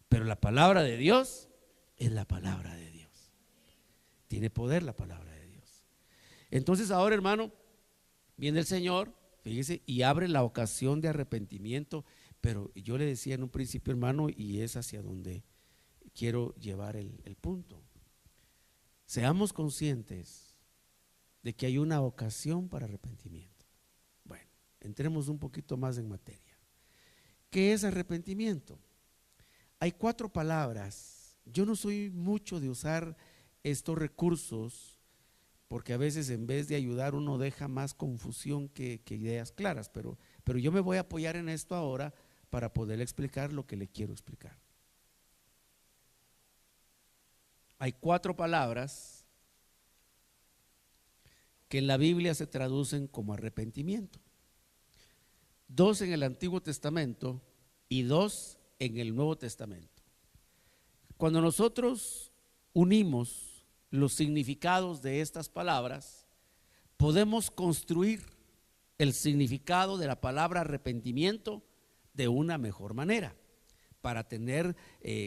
Pero la palabra de Dios es la palabra de Dios. Tiene poder la palabra de Dios. Entonces ahora, hermano, viene el Señor, fíjese, y abre la ocasión de arrepentimiento. Pero yo le decía en un principio, hermano, y es hacia donde quiero llevar el punto. Seamos conscientes de que hay una ocasión para arrepentimiento. Bueno, entremos un poquito más en materia. ¿Qué es arrepentimiento? Hay 4 palabras. Yo no soy mucho de usar estos recursos porque a veces en vez de ayudar uno deja más confusión que ideas claras, pero yo me voy a apoyar en esto ahora para poder explicar lo que le quiero explicar. Hay 4 palabras que en la Biblia se traducen como arrepentimiento. 2 en el Antiguo Testamento y 2 en el Nuevo Testamento. Cuando nosotros unimos los significados de estas palabras, podemos construir el significado de la palabra arrepentimiento de una mejor manera, para tener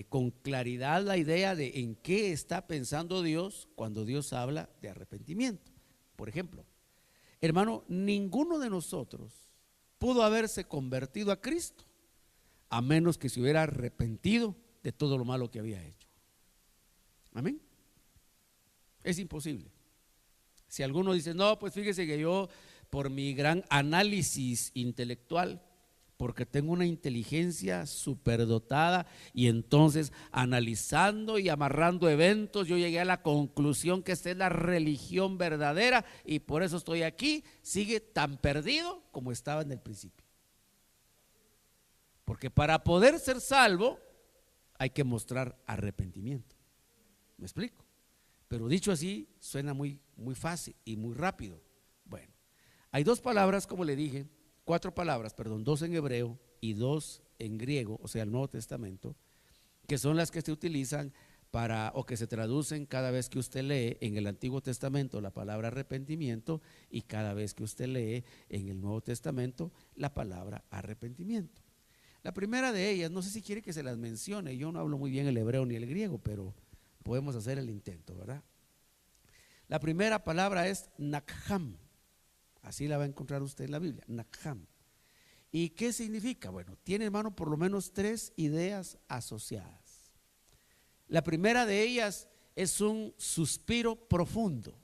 con claridad la idea de en qué está pensando Dios cuando Dios habla de arrepentimiento. Por ejemplo, hermano, ninguno de nosotros pudo haberse convertido a Cristo a menos que se hubiera arrepentido de todo lo malo que había hecho. Amén. Es imposible. Si alguno dice, no, pues fíjese que yo por mi gran análisis intelectual, porque tengo una inteligencia superdotada, y entonces analizando y amarrando eventos yo llegué a la conclusión que esta es la religión verdadera y por eso estoy aquí, sigue tan perdido como estaba en el principio. Porque para poder ser salvo hay que mostrar arrepentimiento. ¿Me explico? Pero dicho así suena muy fácil y muy rápido. Bueno, hay 2 palabras, como le dije, 4 palabras, perdón, 2 en hebreo y 2 en griego, o sea, el Nuevo Testamento, que son las que se utilizan para, o que se traducen cada vez que usted lee en el Antiguo Testamento la palabra arrepentimiento y cada vez que usted lee en el Nuevo Testamento la palabra arrepentimiento. La primera de ellas, no sé si quiere que se las mencione, yo no hablo muy bien el hebreo ni el griego, pero podemos hacer el intento, ¿verdad? La primera palabra es nakham, así la va a encontrar usted en la Biblia, nakham. ¿Y qué significa? Bueno, tiene, hermano, por lo menos 3 ideas asociadas. La primera de ellas es un suspiro profundo.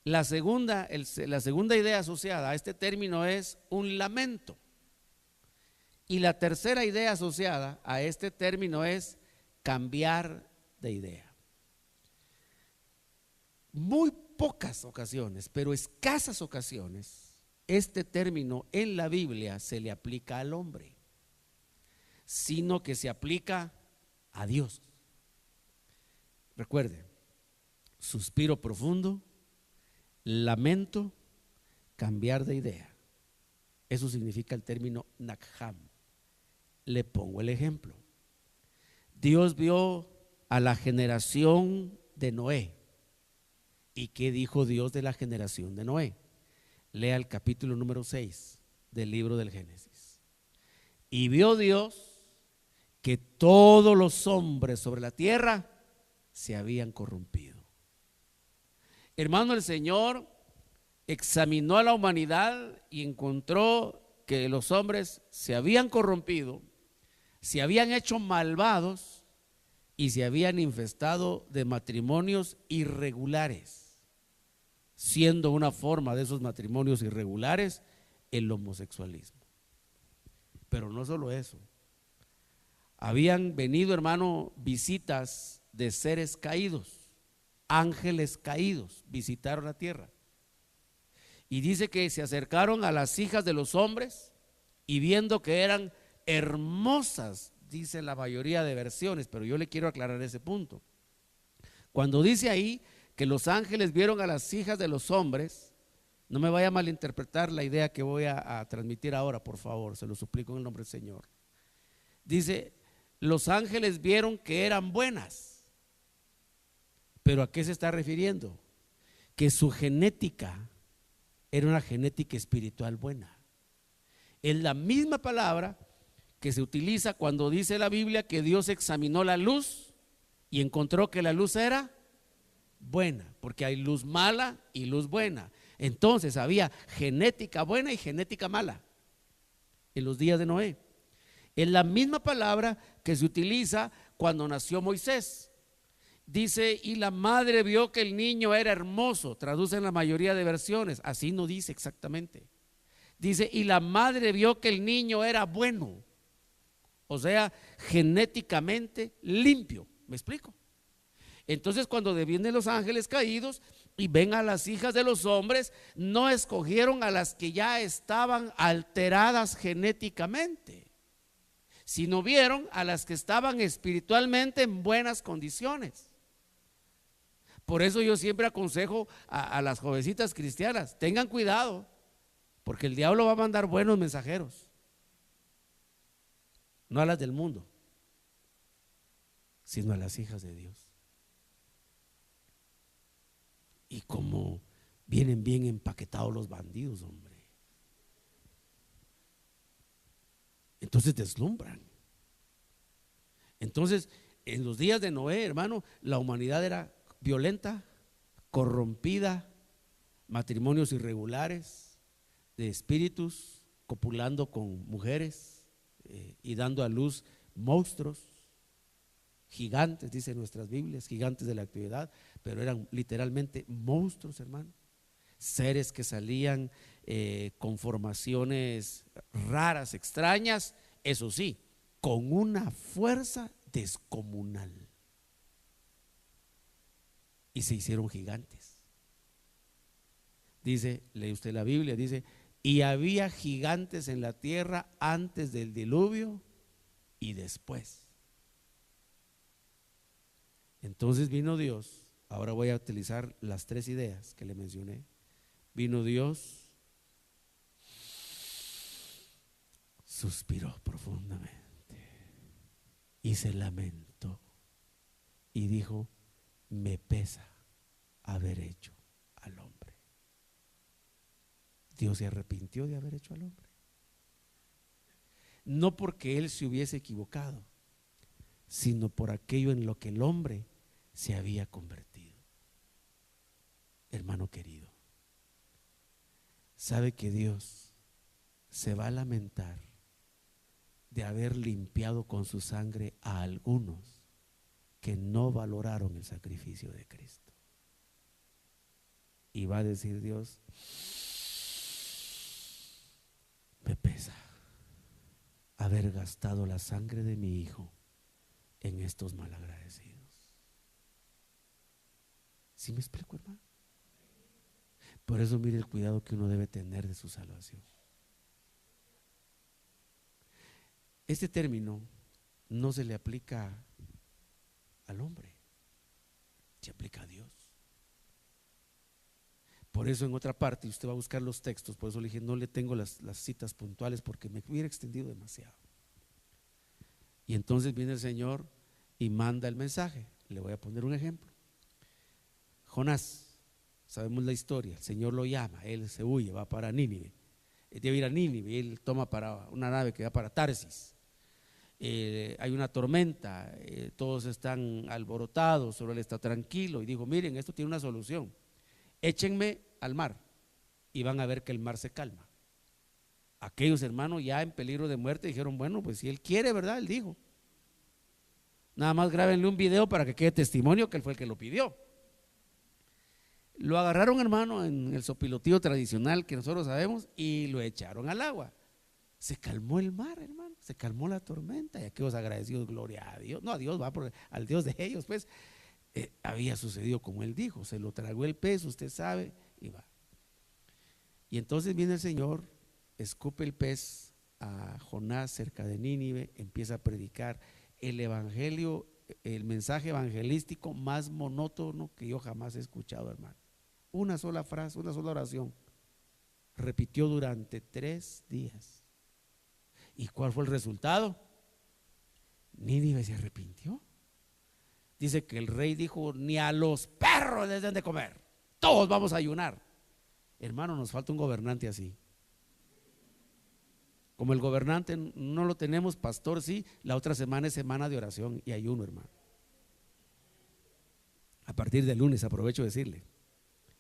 La segunda idea asociada a este término es un lamento. Y la tercera idea asociada a este término es cambiar de idea. Muy pocas ocasiones, pero escasas ocasiones, este término en la Biblia se le aplica al hombre, sino que se aplica a Dios. Recuerde, suspiro profundo, lamento, cambiar de idea. Eso significa el término nakham. Le pongo el ejemplo. Dios vio a la generación de Noé. ¿Y qué dijo Dios de la generación de Noé? Lea el capítulo número 6 del libro del Génesis. Y vio Dios que todos los hombres sobre la tierra se habían corrompido. Hermano, el Señor examinó a la humanidad y encontró que los hombres se habían corrompido, se habían hecho malvados y se habían infestado de matrimonios irregulares, siendo una forma de esos matrimonios irregulares el homosexualismo. Pero no solo eso, habían venido, hermano, visitas de seres caídos, ángeles caídos, visitaron la tierra. Y dice que se acercaron a las hijas de los hombres y viendo que eran hermosas dice la mayoría de versiones, pero yo le quiero aclarar ese punto. Cuando dice ahí que los ángeles vieron a las hijas de los hombres, no me vaya a malinterpretar la idea que voy a transmitir ahora, por favor, se lo suplico en el nombre del Señor. Dice, los ángeles vieron que eran buenas, pero ¿a qué se está refiriendo? Que su genética era una genética espiritual buena. Es la misma palabra que se utiliza cuando dice la Biblia que Dios examinó la luz y encontró que la luz era buena, porque hay luz mala y luz buena. Entonces había genética buena y genética mala en los días de Noé. Es la misma palabra que se utiliza cuando nació Moisés. Dice, y la madre vio que el niño era hermoso, traducen la mayoría de versiones, así no dice exactamente. Dice, y la madre vio que el niño era bueno, o sea, genéticamente limpio. ¿Me explico? Entonces cuando vienen los ángeles caídos y ven a las hijas de los hombres, no escogieron a las que ya estaban alteradas genéticamente, sino vieron a las que estaban espiritualmente en buenas condiciones. Por eso yo siempre aconsejo a las jovencitas cristianas, tengan cuidado, porque el diablo va a mandar buenos mensajeros, no a las del mundo, sino a las hijas de Dios. Y como vienen bien empaquetados los bandidos, hombre, entonces deslumbran. Entonces, en los días de Noé, hermano, la humanidad era violenta, corrompida, matrimonios irregulares, de espíritus copulando con mujeres y dando a luz monstruos, gigantes, dicen nuestras Biblias, gigantes de la actividad, pero eran literalmente monstruos, hermano. Seres que salían con formaciones raras, extrañas, eso sí, con una fuerza descomunal. Y se hicieron gigantes. Dice, lee usted la Biblia, dice, y había gigantes en la tierra antes del diluvio y después. Entonces vino Dios, ahora voy a utilizar las tres ideas que le mencioné. Vino Dios, suspiró profundamente y se lamentó y dijo, me pesa haber hecho al hombre. Dios se arrepintió de haber hecho al hombre. No porque él se hubiese equivocado, sino por aquello en lo que el hombre se había convertido. Hermano querido, sabe que Dios se va a lamentar de haber limpiado con su sangre a algunos que no valoraron el sacrificio de Cristo. Y va a decir Dios, me pesa haber gastado la sangre de mi hijo en estos malagradecidos. ¿Sí me explico, hermano? Por eso mire el cuidado que uno debe tener de su salvación. Este término no se le aplica al hombre, se aplica a Dios. Por eso en otra parte, y usted va a buscar los textos, por eso le dije, no le tengo las citas puntuales porque me hubiera extendido demasiado. Y entonces viene el Señor y manda el mensaje. Le voy a poner un ejemplo. Jonás, sabemos la historia, el Señor lo llama, él se huye, va para Nínive, debe ir a Nínive, él toma para una nave que va para Tarsis. Hay una tormenta, todos están alborotados, solo él está tranquilo y dijo, miren, esto tiene una solución, échenme al mar y van a ver que el mar se calma. Aquellos hermanos ya en peligro de muerte dijeron, bueno, pues si él quiere, ¿verdad? Él dijo, nada más grábenle un video para que quede testimonio que él fue el que lo pidió. Lo agarraron, hermano, en el sopilotío tradicional que nosotros sabemos y lo echaron al agua. Se calmó el mar, hermano, se calmó la tormenta y aquellos agradecidos, gloria a Dios, no a Dios, va por al Dios de ellos, pues había sucedido como él dijo, se lo tragó el pez, usted sabe, y va. Y entonces viene el Señor, escupe el pez a Jonás cerca de Nínive, empieza a predicar el evangelio, el mensaje evangelístico más monótono que yo jamás he escuchado, hermano. Una sola frase, una sola oración, repitió durante 3 días. ¿Y cuál fue el resultado? Nínive se arrepintió. Dice que el rey dijo: ni a los perros les den de comer, todos vamos a ayunar. Hermano, nos falta un gobernante así. Como el gobernante no lo tenemos, pastor sí, la otra semana es semana de oración y ayuno, hermano. A partir del lunes, aprovecho de decirle,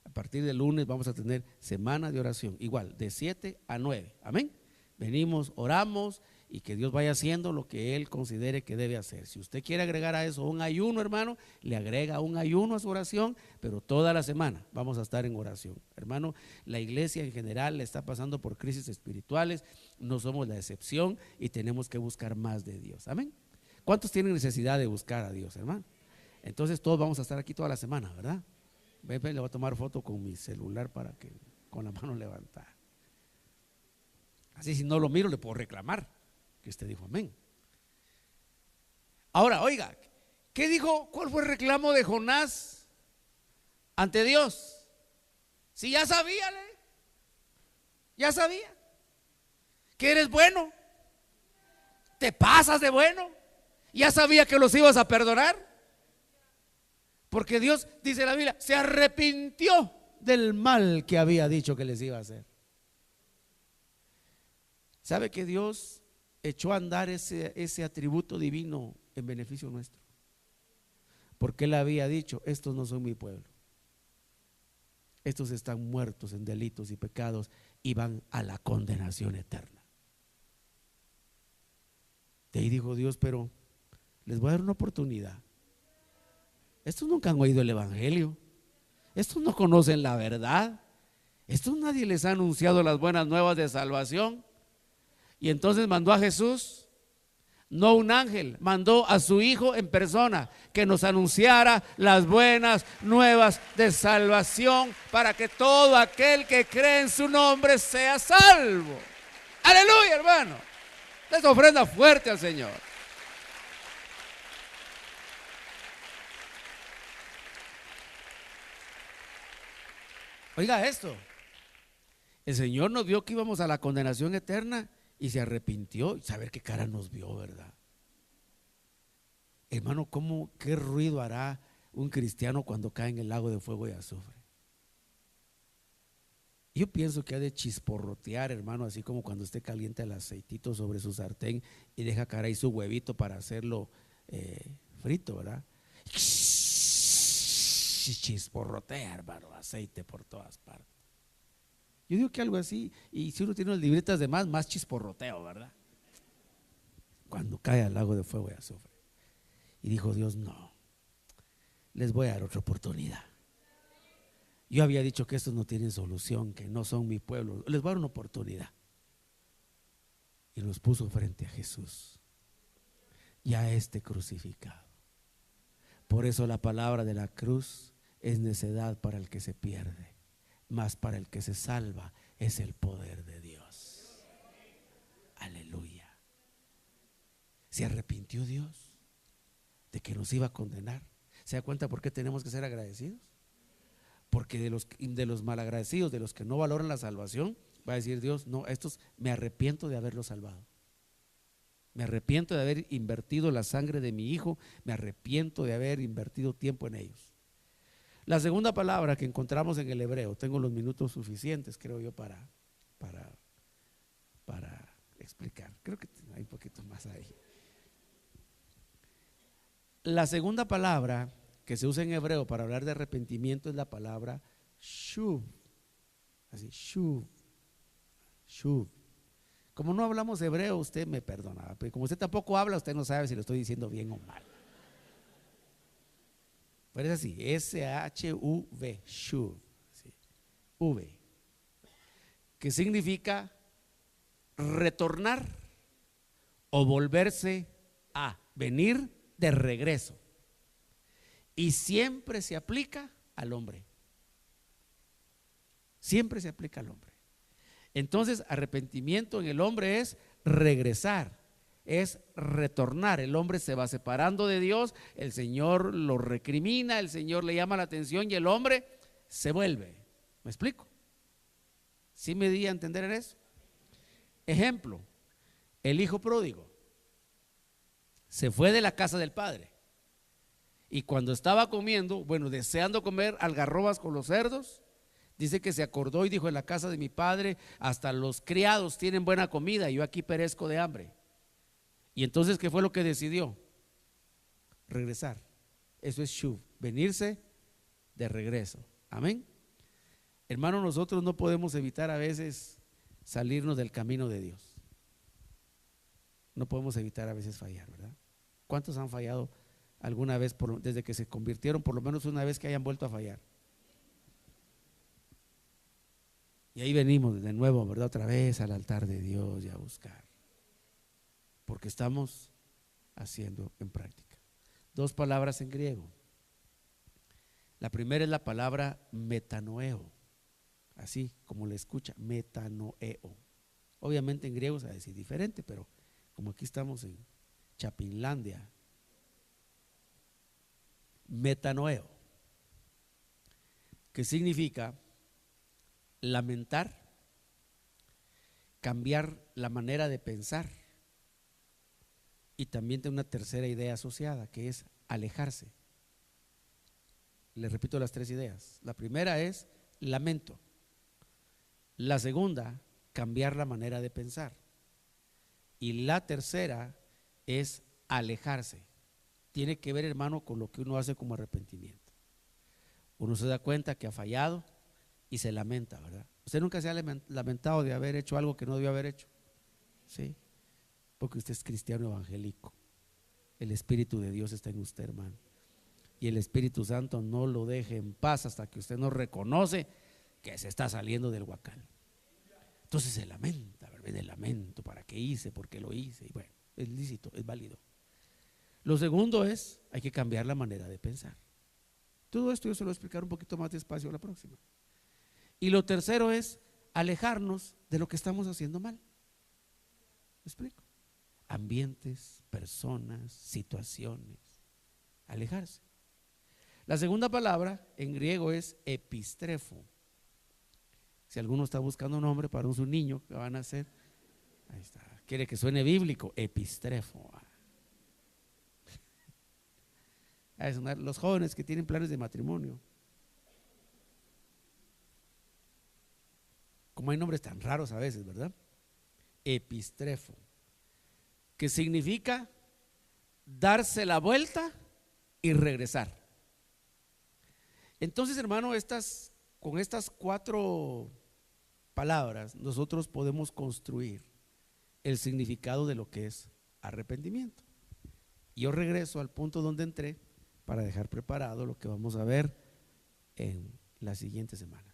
a partir del lunes vamos a tener semana de oración, igual, de 7 a 9, amén. Venimos, oramos y que Dios vaya haciendo lo que Él considere que debe hacer. Si usted quiere agregar a eso un ayuno, hermano, le agrega un ayuno a su oración, pero toda la semana vamos a estar en oración. Hermano, la iglesia en general le está pasando por crisis espirituales, no somos la excepción y tenemos que buscar más de Dios, amén. ¿Cuántos tienen necesidad de buscar a Dios, hermano? Entonces todos vamos a estar aquí toda la semana, ¿verdad? Le voy a tomar foto con mi celular para que con la mano levantada. Así si no lo miro le puedo reclamar que usted dijo amén. Ahora, oiga, ¿qué dijo? ¿Cuál fue el reclamo de Jonás ante Dios? Si ya sabía, ya sabía que eres bueno, te pasas de bueno, ya sabía que los ibas a perdonar, porque Dios, dice la Biblia, se arrepintió del mal que había dicho que les iba a hacer. ¿Sabe que Dios echó a andar ese atributo divino en beneficio nuestro? Porque Él había dicho: estos no son mi pueblo, estos están muertos en delitos y pecados y van a la condenación eterna. De ahí dijo Dios: pero les voy a dar una oportunidad. Estos nunca han oído el evangelio, estos no conocen la verdad, estos nadie les ha anunciado las buenas nuevas de salvación. Y entonces mandó a Jesús, no un ángel, mandó a su Hijo en persona que nos anunciara las buenas nuevas de salvación para que todo aquel que cree en su nombre sea salvo. Aleluya, hermano. Les ofrenda fuerte al Señor. Oiga esto, el Señor nos vio que íbamos a la condenación eterna y se arrepintió. Saber qué cara nos vio, ¿verdad? Hermano, qué ruido hará un cristiano cuando cae en el lago de fuego y azufre? Yo pienso que ha de chisporrotear, hermano, así como cuando usted calienta el aceitito sobre su sartén y deja caer ahí su huevito para hacerlo frito, ¿verdad? Chisporrotea, hermano, aceite por todas partes. Yo digo que algo así, y si uno tiene unas libritas de más chisporroteo, ¿verdad? Cuando cae al lago de fuego y azufre. Y dijo Dios: no, les voy a dar otra oportunidad. Yo había dicho que estos no tienen solución, que no son mi pueblo, les voy a dar una oportunidad. Y los puso frente a Jesús y a este crucificado. Por eso la palabra de la cruz es necedad para el que se pierde, mas para el que se salva es el poder de Dios. Aleluya. Se arrepintió Dios de que nos iba a condenar. ¿Se da cuenta por qué tenemos que ser agradecidos? Porque de los malagradecidos, de los que no valoran la salvación, va a decir Dios: no, estos me arrepiento de haberlos salvado. Me arrepiento de haber invertido la sangre de mi hijo, me arrepiento de haber invertido tiempo en ellos. La segunda palabra que encontramos en el hebreo, tengo los minutos suficientes, creo yo, para explicar. Creo que hay un poquito más ahí. La segunda palabra que se usa en hebreo para hablar de arrepentimiento es la palabra shuv. Así, shuv. Shuv. Como no hablamos hebreo, usted me perdona, pero como usted tampoco habla, usted no sabe si lo estoy diciendo bien o mal. Pero es así, S-H-U-V, shuv, ¿sí? V, que significa retornar o volverse a, venir de regreso. Y siempre se aplica al hombre. Siempre se aplica al hombre. Entonces, arrepentimiento en el hombre es regresar, es retornar. El hombre se va separando de Dios, el Señor lo recrimina, el Señor le llama la atención y el hombre se vuelve. ¿Me explico? ¿Sí me di a entender en eso? Ejemplo, el hijo pródigo se fue de la casa del padre y cuando estaba comiendo, bueno, deseando comer algarrobas con los cerdos, dice que se acordó y dijo: en la casa de mi padre hasta los criados tienen buena comida y yo aquí perezco de hambre. Y entonces, ¿qué fue lo que decidió? Regresar. Eso es shuv, venirse de regreso. Amén. Hermano, nosotros no podemos evitar a veces salirnos del camino de Dios. No podemos evitar a veces fallar, ¿verdad? ¿Cuántos han fallado alguna vez desde que se convirtieron? Por lo menos una vez que hayan vuelto a fallar. Y ahí venimos de nuevo, ¿verdad? Otra vez al altar de Dios y a buscar. Porque estamos haciendo en práctica. Dos palabras en griego. La primera es la palabra metanoeo, así como le escucha, metanoeo. Obviamente en griego se va a decir diferente, pero como aquí estamos en Chapinlandia, metanoeo, que significa lamentar, cambiar la manera de pensar, y también tiene una tercera idea asociada, que es alejarse. Les repito las tres ideas. La primera es lamento. La segunda, cambiar la manera de pensar. Y la tercera es alejarse. Tiene que ver, hermano, con lo que uno hace como arrepentimiento. Uno se da cuenta que ha fallado y se lamenta, ¿verdad? Usted nunca se ha lamentado de haber hecho algo que no debió haber hecho, ¿sí? Porque usted es cristiano evangélico. El Espíritu de Dios está en usted, hermano. Y el Espíritu Santo no lo deje en paz hasta que usted no reconoce que se está saliendo del huacal. Entonces se lamenta, ¿verdad? De lamento, ¿para qué hice? ¿Por qué lo hice? Y bueno, es lícito, es válido. Lo segundo es, hay que cambiar la manera de pensar. Todo esto yo se lo voy a explicar un poquito más despacio la próxima. Y lo tercero es alejarnos de lo que estamos haciendo mal. ¿Me explico? Ambientes, personas, situaciones. Alejarse. La segunda palabra en griego es epistrefo. Si alguno está buscando un nombre para su niño que van a hacer, ahí está. Quiere que suene bíblico, epistrefo. Los jóvenes que tienen planes de matrimonio. Como hay nombres tan raros a veces, ¿verdad? Epistrefo, que significa darse la vuelta y regresar. Entonces, hermano, con estas cuatro palabras nosotros podemos construir el significado de lo que es arrepentimiento. Yo regreso al punto donde entré para dejar preparado lo que vamos a ver en las siguientes semanas.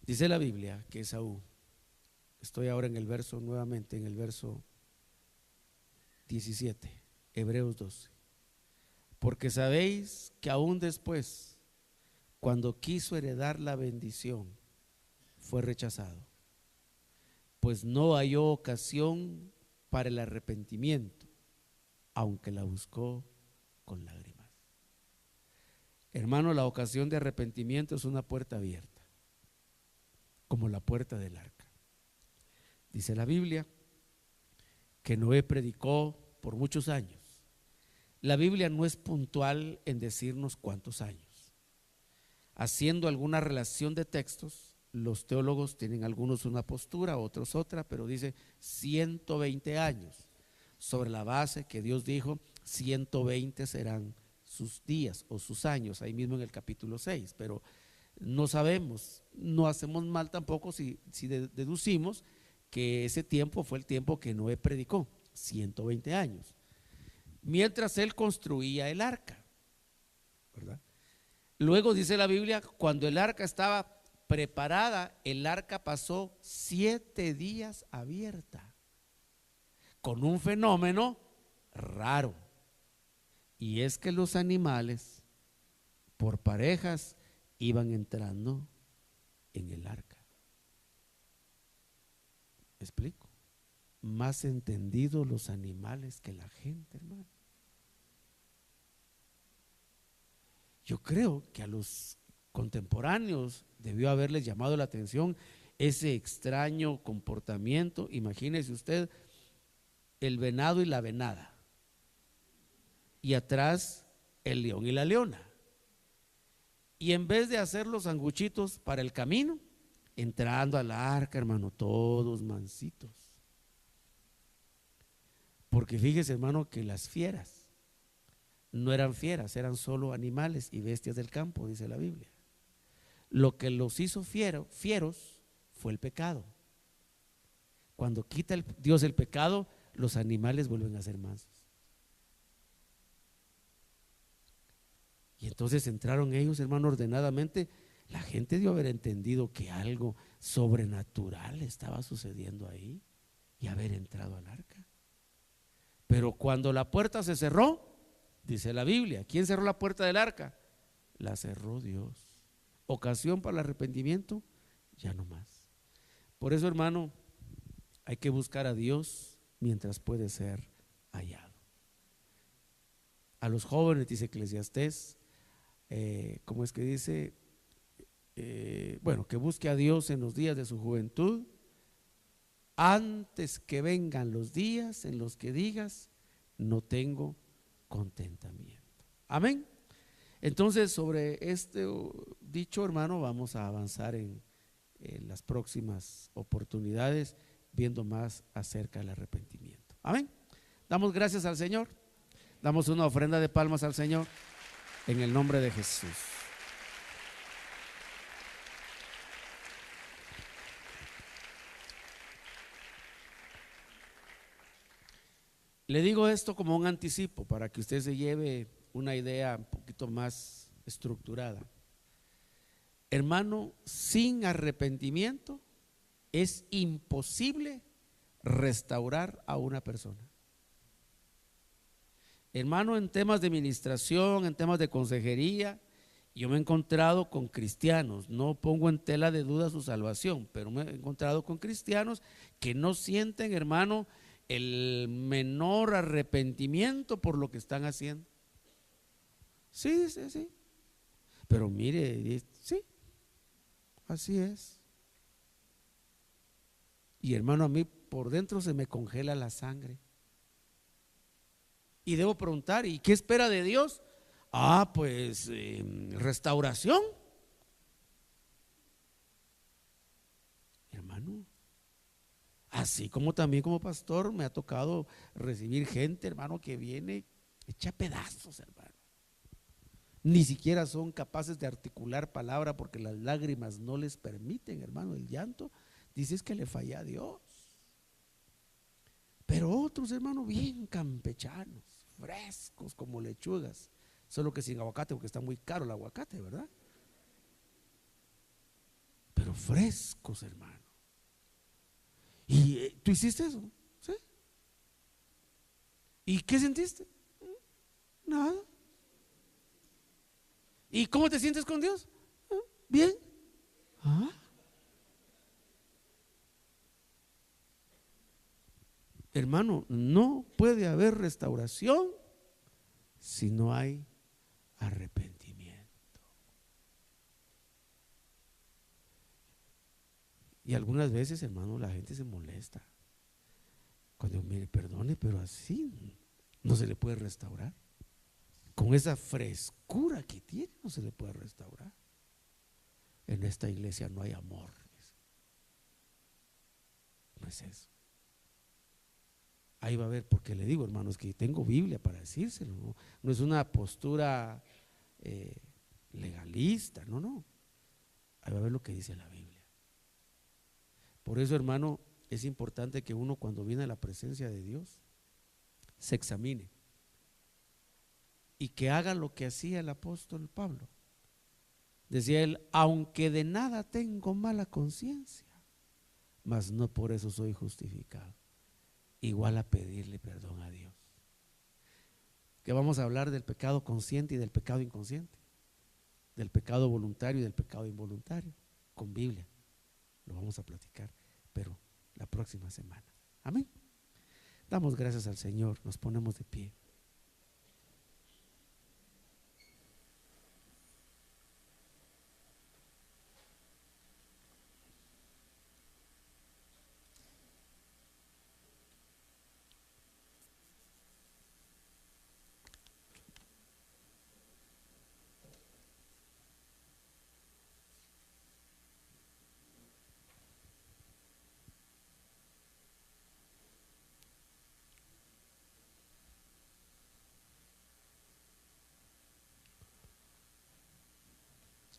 Dice la Biblia que Esaú, estoy ahora en el verso, nuevamente en el verso 17, Hebreos 12, porque sabéis que aún después, cuando quiso heredar la bendición, fue rechazado, pues no halló ocasión para el arrepentimiento, aunque la buscó con lágrimas. Hermano, la ocasión de arrepentimiento es una puerta abierta, como la puerta del arca. Dice la Biblia que Noé predicó por muchos años. La Biblia no es puntual en decirnos cuántos años. Haciendo alguna relación de textos, los teólogos tienen algunos una postura, otros otra, pero dice 120 años, sobre la base que Dios dijo 120 serán sus días o sus años, ahí mismo en el capítulo 6, pero no sabemos, no hacemos mal tampoco si deducimos que ese tiempo fue el tiempo que Noé predicó, 120 años, mientras él construía el arca, ¿verdad? Luego dice la Biblia, cuando el arca estaba preparada, el arca pasó 7 días abierta, con un fenómeno raro, y es que los animales por parejas iban entrando en el arca. ¿Me explico? Más entendidos los animales que la gente, hermano. Yo creo que a los contemporáneos debió haberles llamado la atención ese extraño comportamiento. Imagínese usted el venado y la venada, y atrás el león y la leona. Y en vez de hacer los sanguchitos para el camino, entrando al arca, hermano, todos mansitos. Porque fíjese, hermano, que las fieras no eran fieras, eran solo animales y bestias del campo, dice la Biblia. Lo que los hizo fieros fue el pecado. Cuando quita Dios el pecado, los animales vuelven a ser mansos. Y entonces entraron ellos, hermano, ordenadamente. La gente debió haber entendido que algo sobrenatural estaba sucediendo ahí y haber entrado al arca. Pero cuando la puerta se cerró, dice la Biblia, ¿quién cerró la puerta del arca? La cerró Dios. Ocasión para el arrepentimiento, ya no más. Por eso, hermano, hay que buscar a Dios mientras puede ser hallado. A los jóvenes, dice Eclesiastés, ¿cómo es que dice? Bueno, que busque a Dios en los días de su juventud, antes que vengan los días en los que digas, no tengo contentamiento. Amén. Entonces, sobre este dicho, hermano, vamos a avanzar en las próximas oportunidades, viendo más acerca del arrepentimiento. Amén. Damos gracias al Señor. Damos una ofrenda de palmas al Señor en el nombre de Jesús. Le digo esto como un anticipo para que usted se lleve una idea un poquito más estructurada. Hermano, sin arrepentimiento es imposible restaurar a una persona. Hermano, en temas de administración, en temas de consejería, yo me he encontrado con cristianos, no pongo en tela de duda su salvación, pero me he encontrado con cristianos que no sienten, hermano, el menor arrepentimiento por lo que están haciendo. Sí, sí, sí. Pero mire, sí, así es. Y hermano, a mí por dentro se me congela la sangre. Y debo preguntar, ¿y qué espera de Dios? Pues restauración. Hermano, así como también como pastor me ha tocado recibir gente, hermano, que viene hecha pedazos, hermano. Ni siquiera son capaces de articular palabra porque las lágrimas no les permiten, hermano, el llanto. Dices que le falla a Dios. Pero otros, hermano, bien campechanos, frescos como lechugas, solo que sin aguacate porque está muy caro el aguacate, ¿verdad? Pero frescos, hermano. ¿Y tú hiciste eso? ¿Sí? ¿Y qué sentiste? Nada. ¿Y cómo te sientes con Dios? Bien. ¿Ah? Hermano, no puede haber restauración si no hay arrepentimiento. Y algunas veces, hermano, la gente se molesta cuando mire, perdone, pero así no se le puede restaurar. Con esa frescura que tiene, no se le puede restaurar. En esta iglesia no hay amor. No es eso. Ahí va a ver, porque le digo, hermanos, que tengo Biblia para decírselo, no es una postura legalista, no. Ahí va a ver lo que dice la Biblia. Por eso, hermano, es importante que uno cuando viene a la presencia de Dios se examine y que haga lo que hacía el apóstol Pablo. Decía él, aunque de nada tengo mala conciencia, mas no por eso soy justificado. Igual a pedirle perdón a Dios. Que vamos a hablar del pecado consciente y del pecado inconsciente, del pecado voluntario y del pecado involuntario, con Biblia. Lo vamos a platicar, pero la próxima semana. Amén. Damos gracias al Señor, nos ponemos de pie.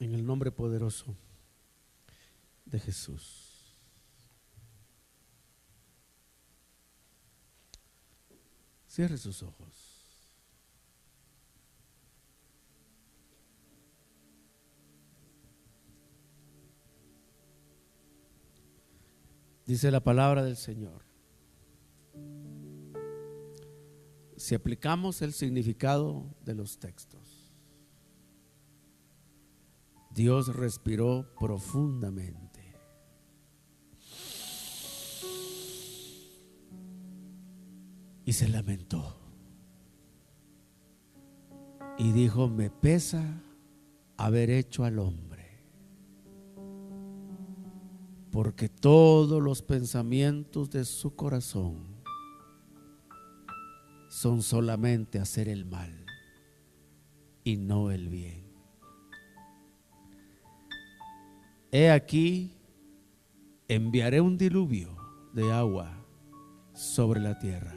En el nombre poderoso de Jesús. Cierre sus ojos. Dice la palabra del Señor: si aplicamos el significado de los textos, Dios respiró profundamente y se lamentó y dijo: me pesa haber hecho al hombre, porque todos los pensamientos de su corazón son solamente hacer el mal y no el bien. He aquí, enviaré un diluvio de agua sobre la tierra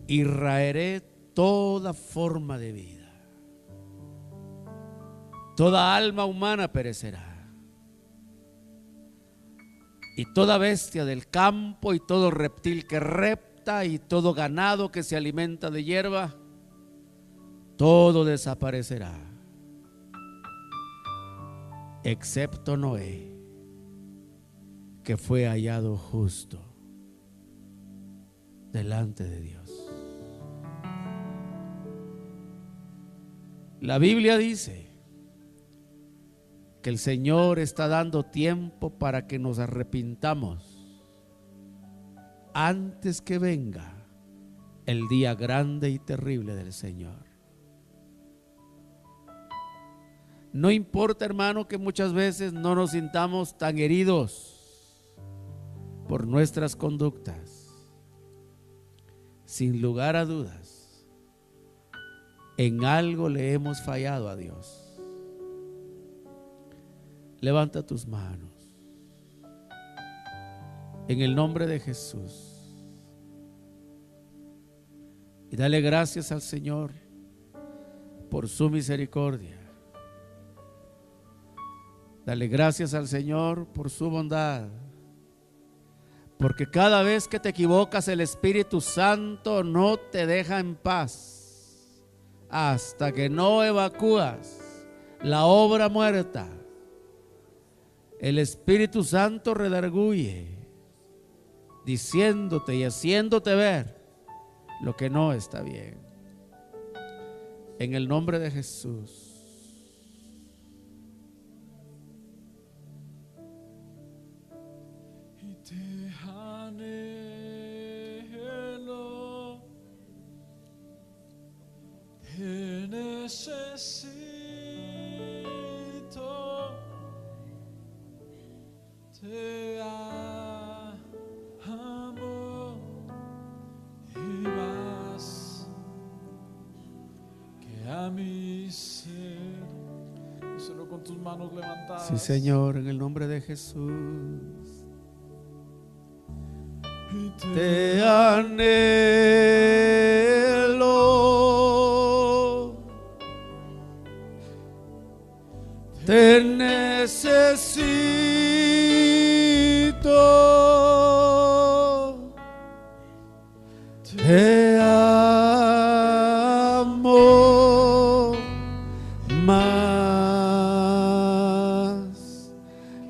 y raeré toda forma de vida. Toda alma humana perecerá, y toda bestia del campo, y todo reptil que repta, y todo ganado que se alimenta de hierba, todo desaparecerá, excepto Noé, que fue hallado justo delante de Dios. La Biblia dice que el Señor está dando tiempo para que nos arrepintamos antes que venga el día grande y terrible del Señor. No importa, hermano, que muchas veces no nos sintamos tan heridos por nuestras conductas. Sin lugar a dudas, en algo le hemos fallado a Dios. Levanta tus manos en el nombre de Jesús y dale gracias al Señor por su misericordia. Dale gracias al Señor por su bondad, porque cada vez que te equivocas, el Espíritu Santo no te deja en paz hasta que no evacúas la obra muerta. El Espíritu Santo redarguye, diciéndote y haciéndote ver lo que no está bien. En el nombre de Jesús. Te anhelo, te necesito, te amo y más que a mi ser. Y solo con tus manos levantadas. Sí, Señor, en el nombre de Jesús. Te anhelo, te necesito, te amo más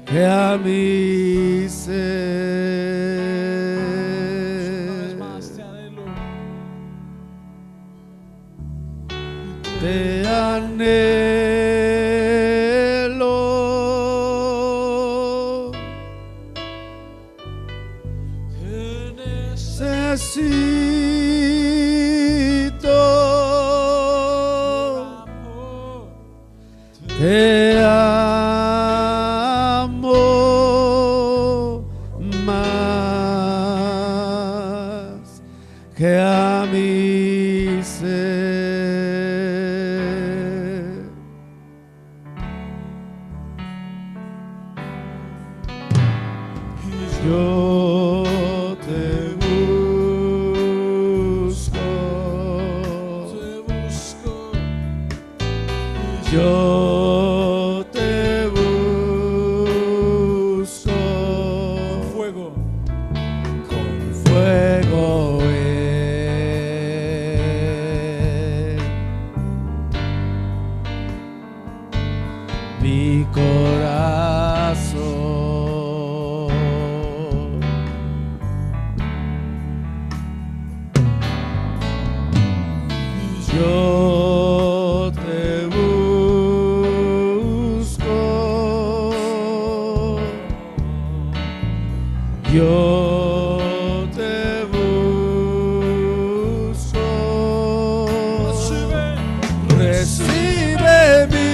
que a mi ser. Te anhelo, te amo más que a mi ser. Yo te busco, yo te busco con fuego, mi corazón. Yo te busco, yo te busco, recibe mi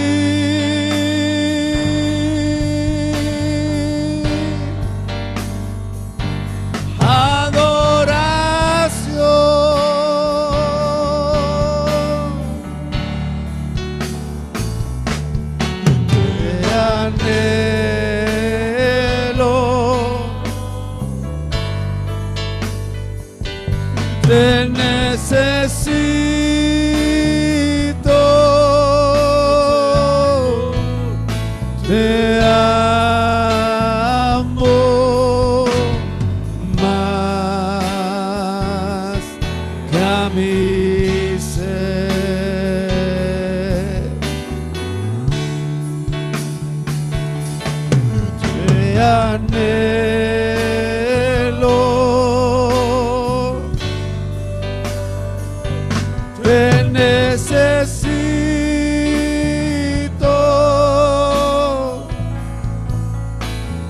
te necesito, te amo más que a mi ser. Te anhelo, te necesito,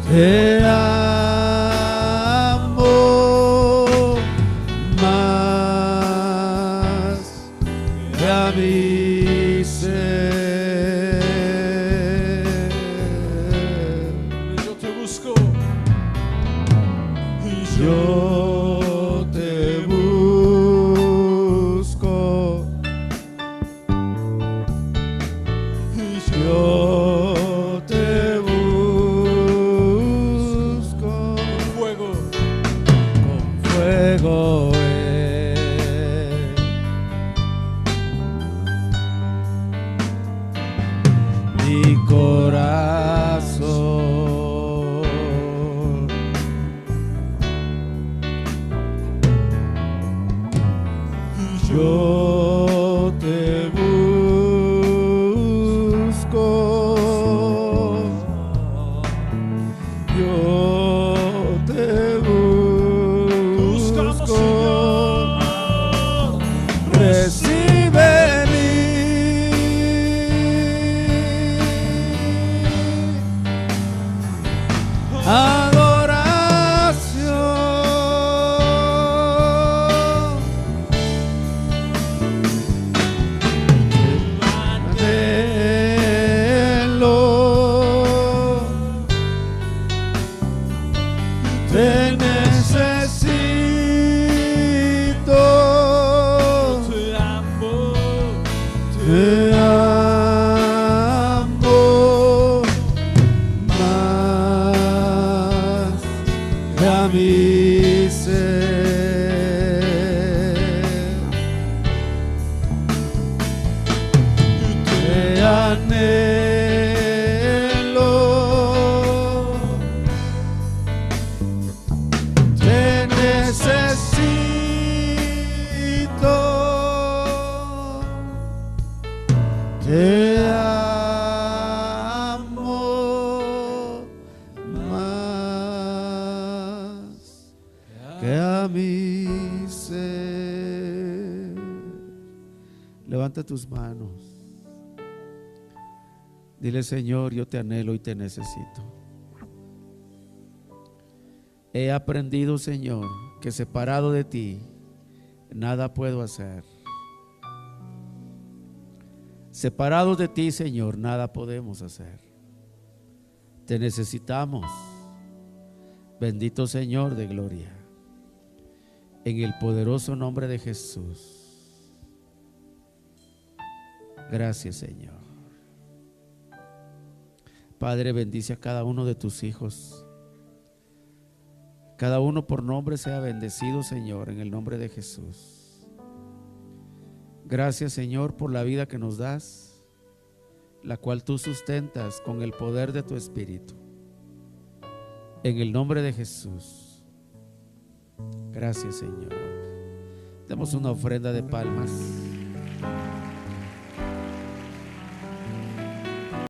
te amo más que a mi ser. Yo te busco. Yo te busco, yo te busco con fuego, mi corazón. Yo te busco, yo te busco, recibe mi adoración. Te necesito, te amo más que a mi ser. Te anhelo, te necesito, te amo más que a mi ser. Levanta tus manos. Dile: Señor, yo te anhelo y te necesito. He aprendido, Señor, que separado de ti nada puedo hacer. Separados de ti, Señor, nada podemos hacer. Te necesitamos. Bendito Señor de gloria. En el poderoso nombre de Jesús. Gracias, Señor. Padre, bendice a cada uno de tus hijos. Cada uno por nombre sea bendecido, Señor, en el nombre de Jesús. Gracias, Señor, por la vida que nos das, la cual tú sustentas con el poder de tu Espíritu. En el nombre de Jesús. Gracias, Señor. Demos una ofrenda de palmas.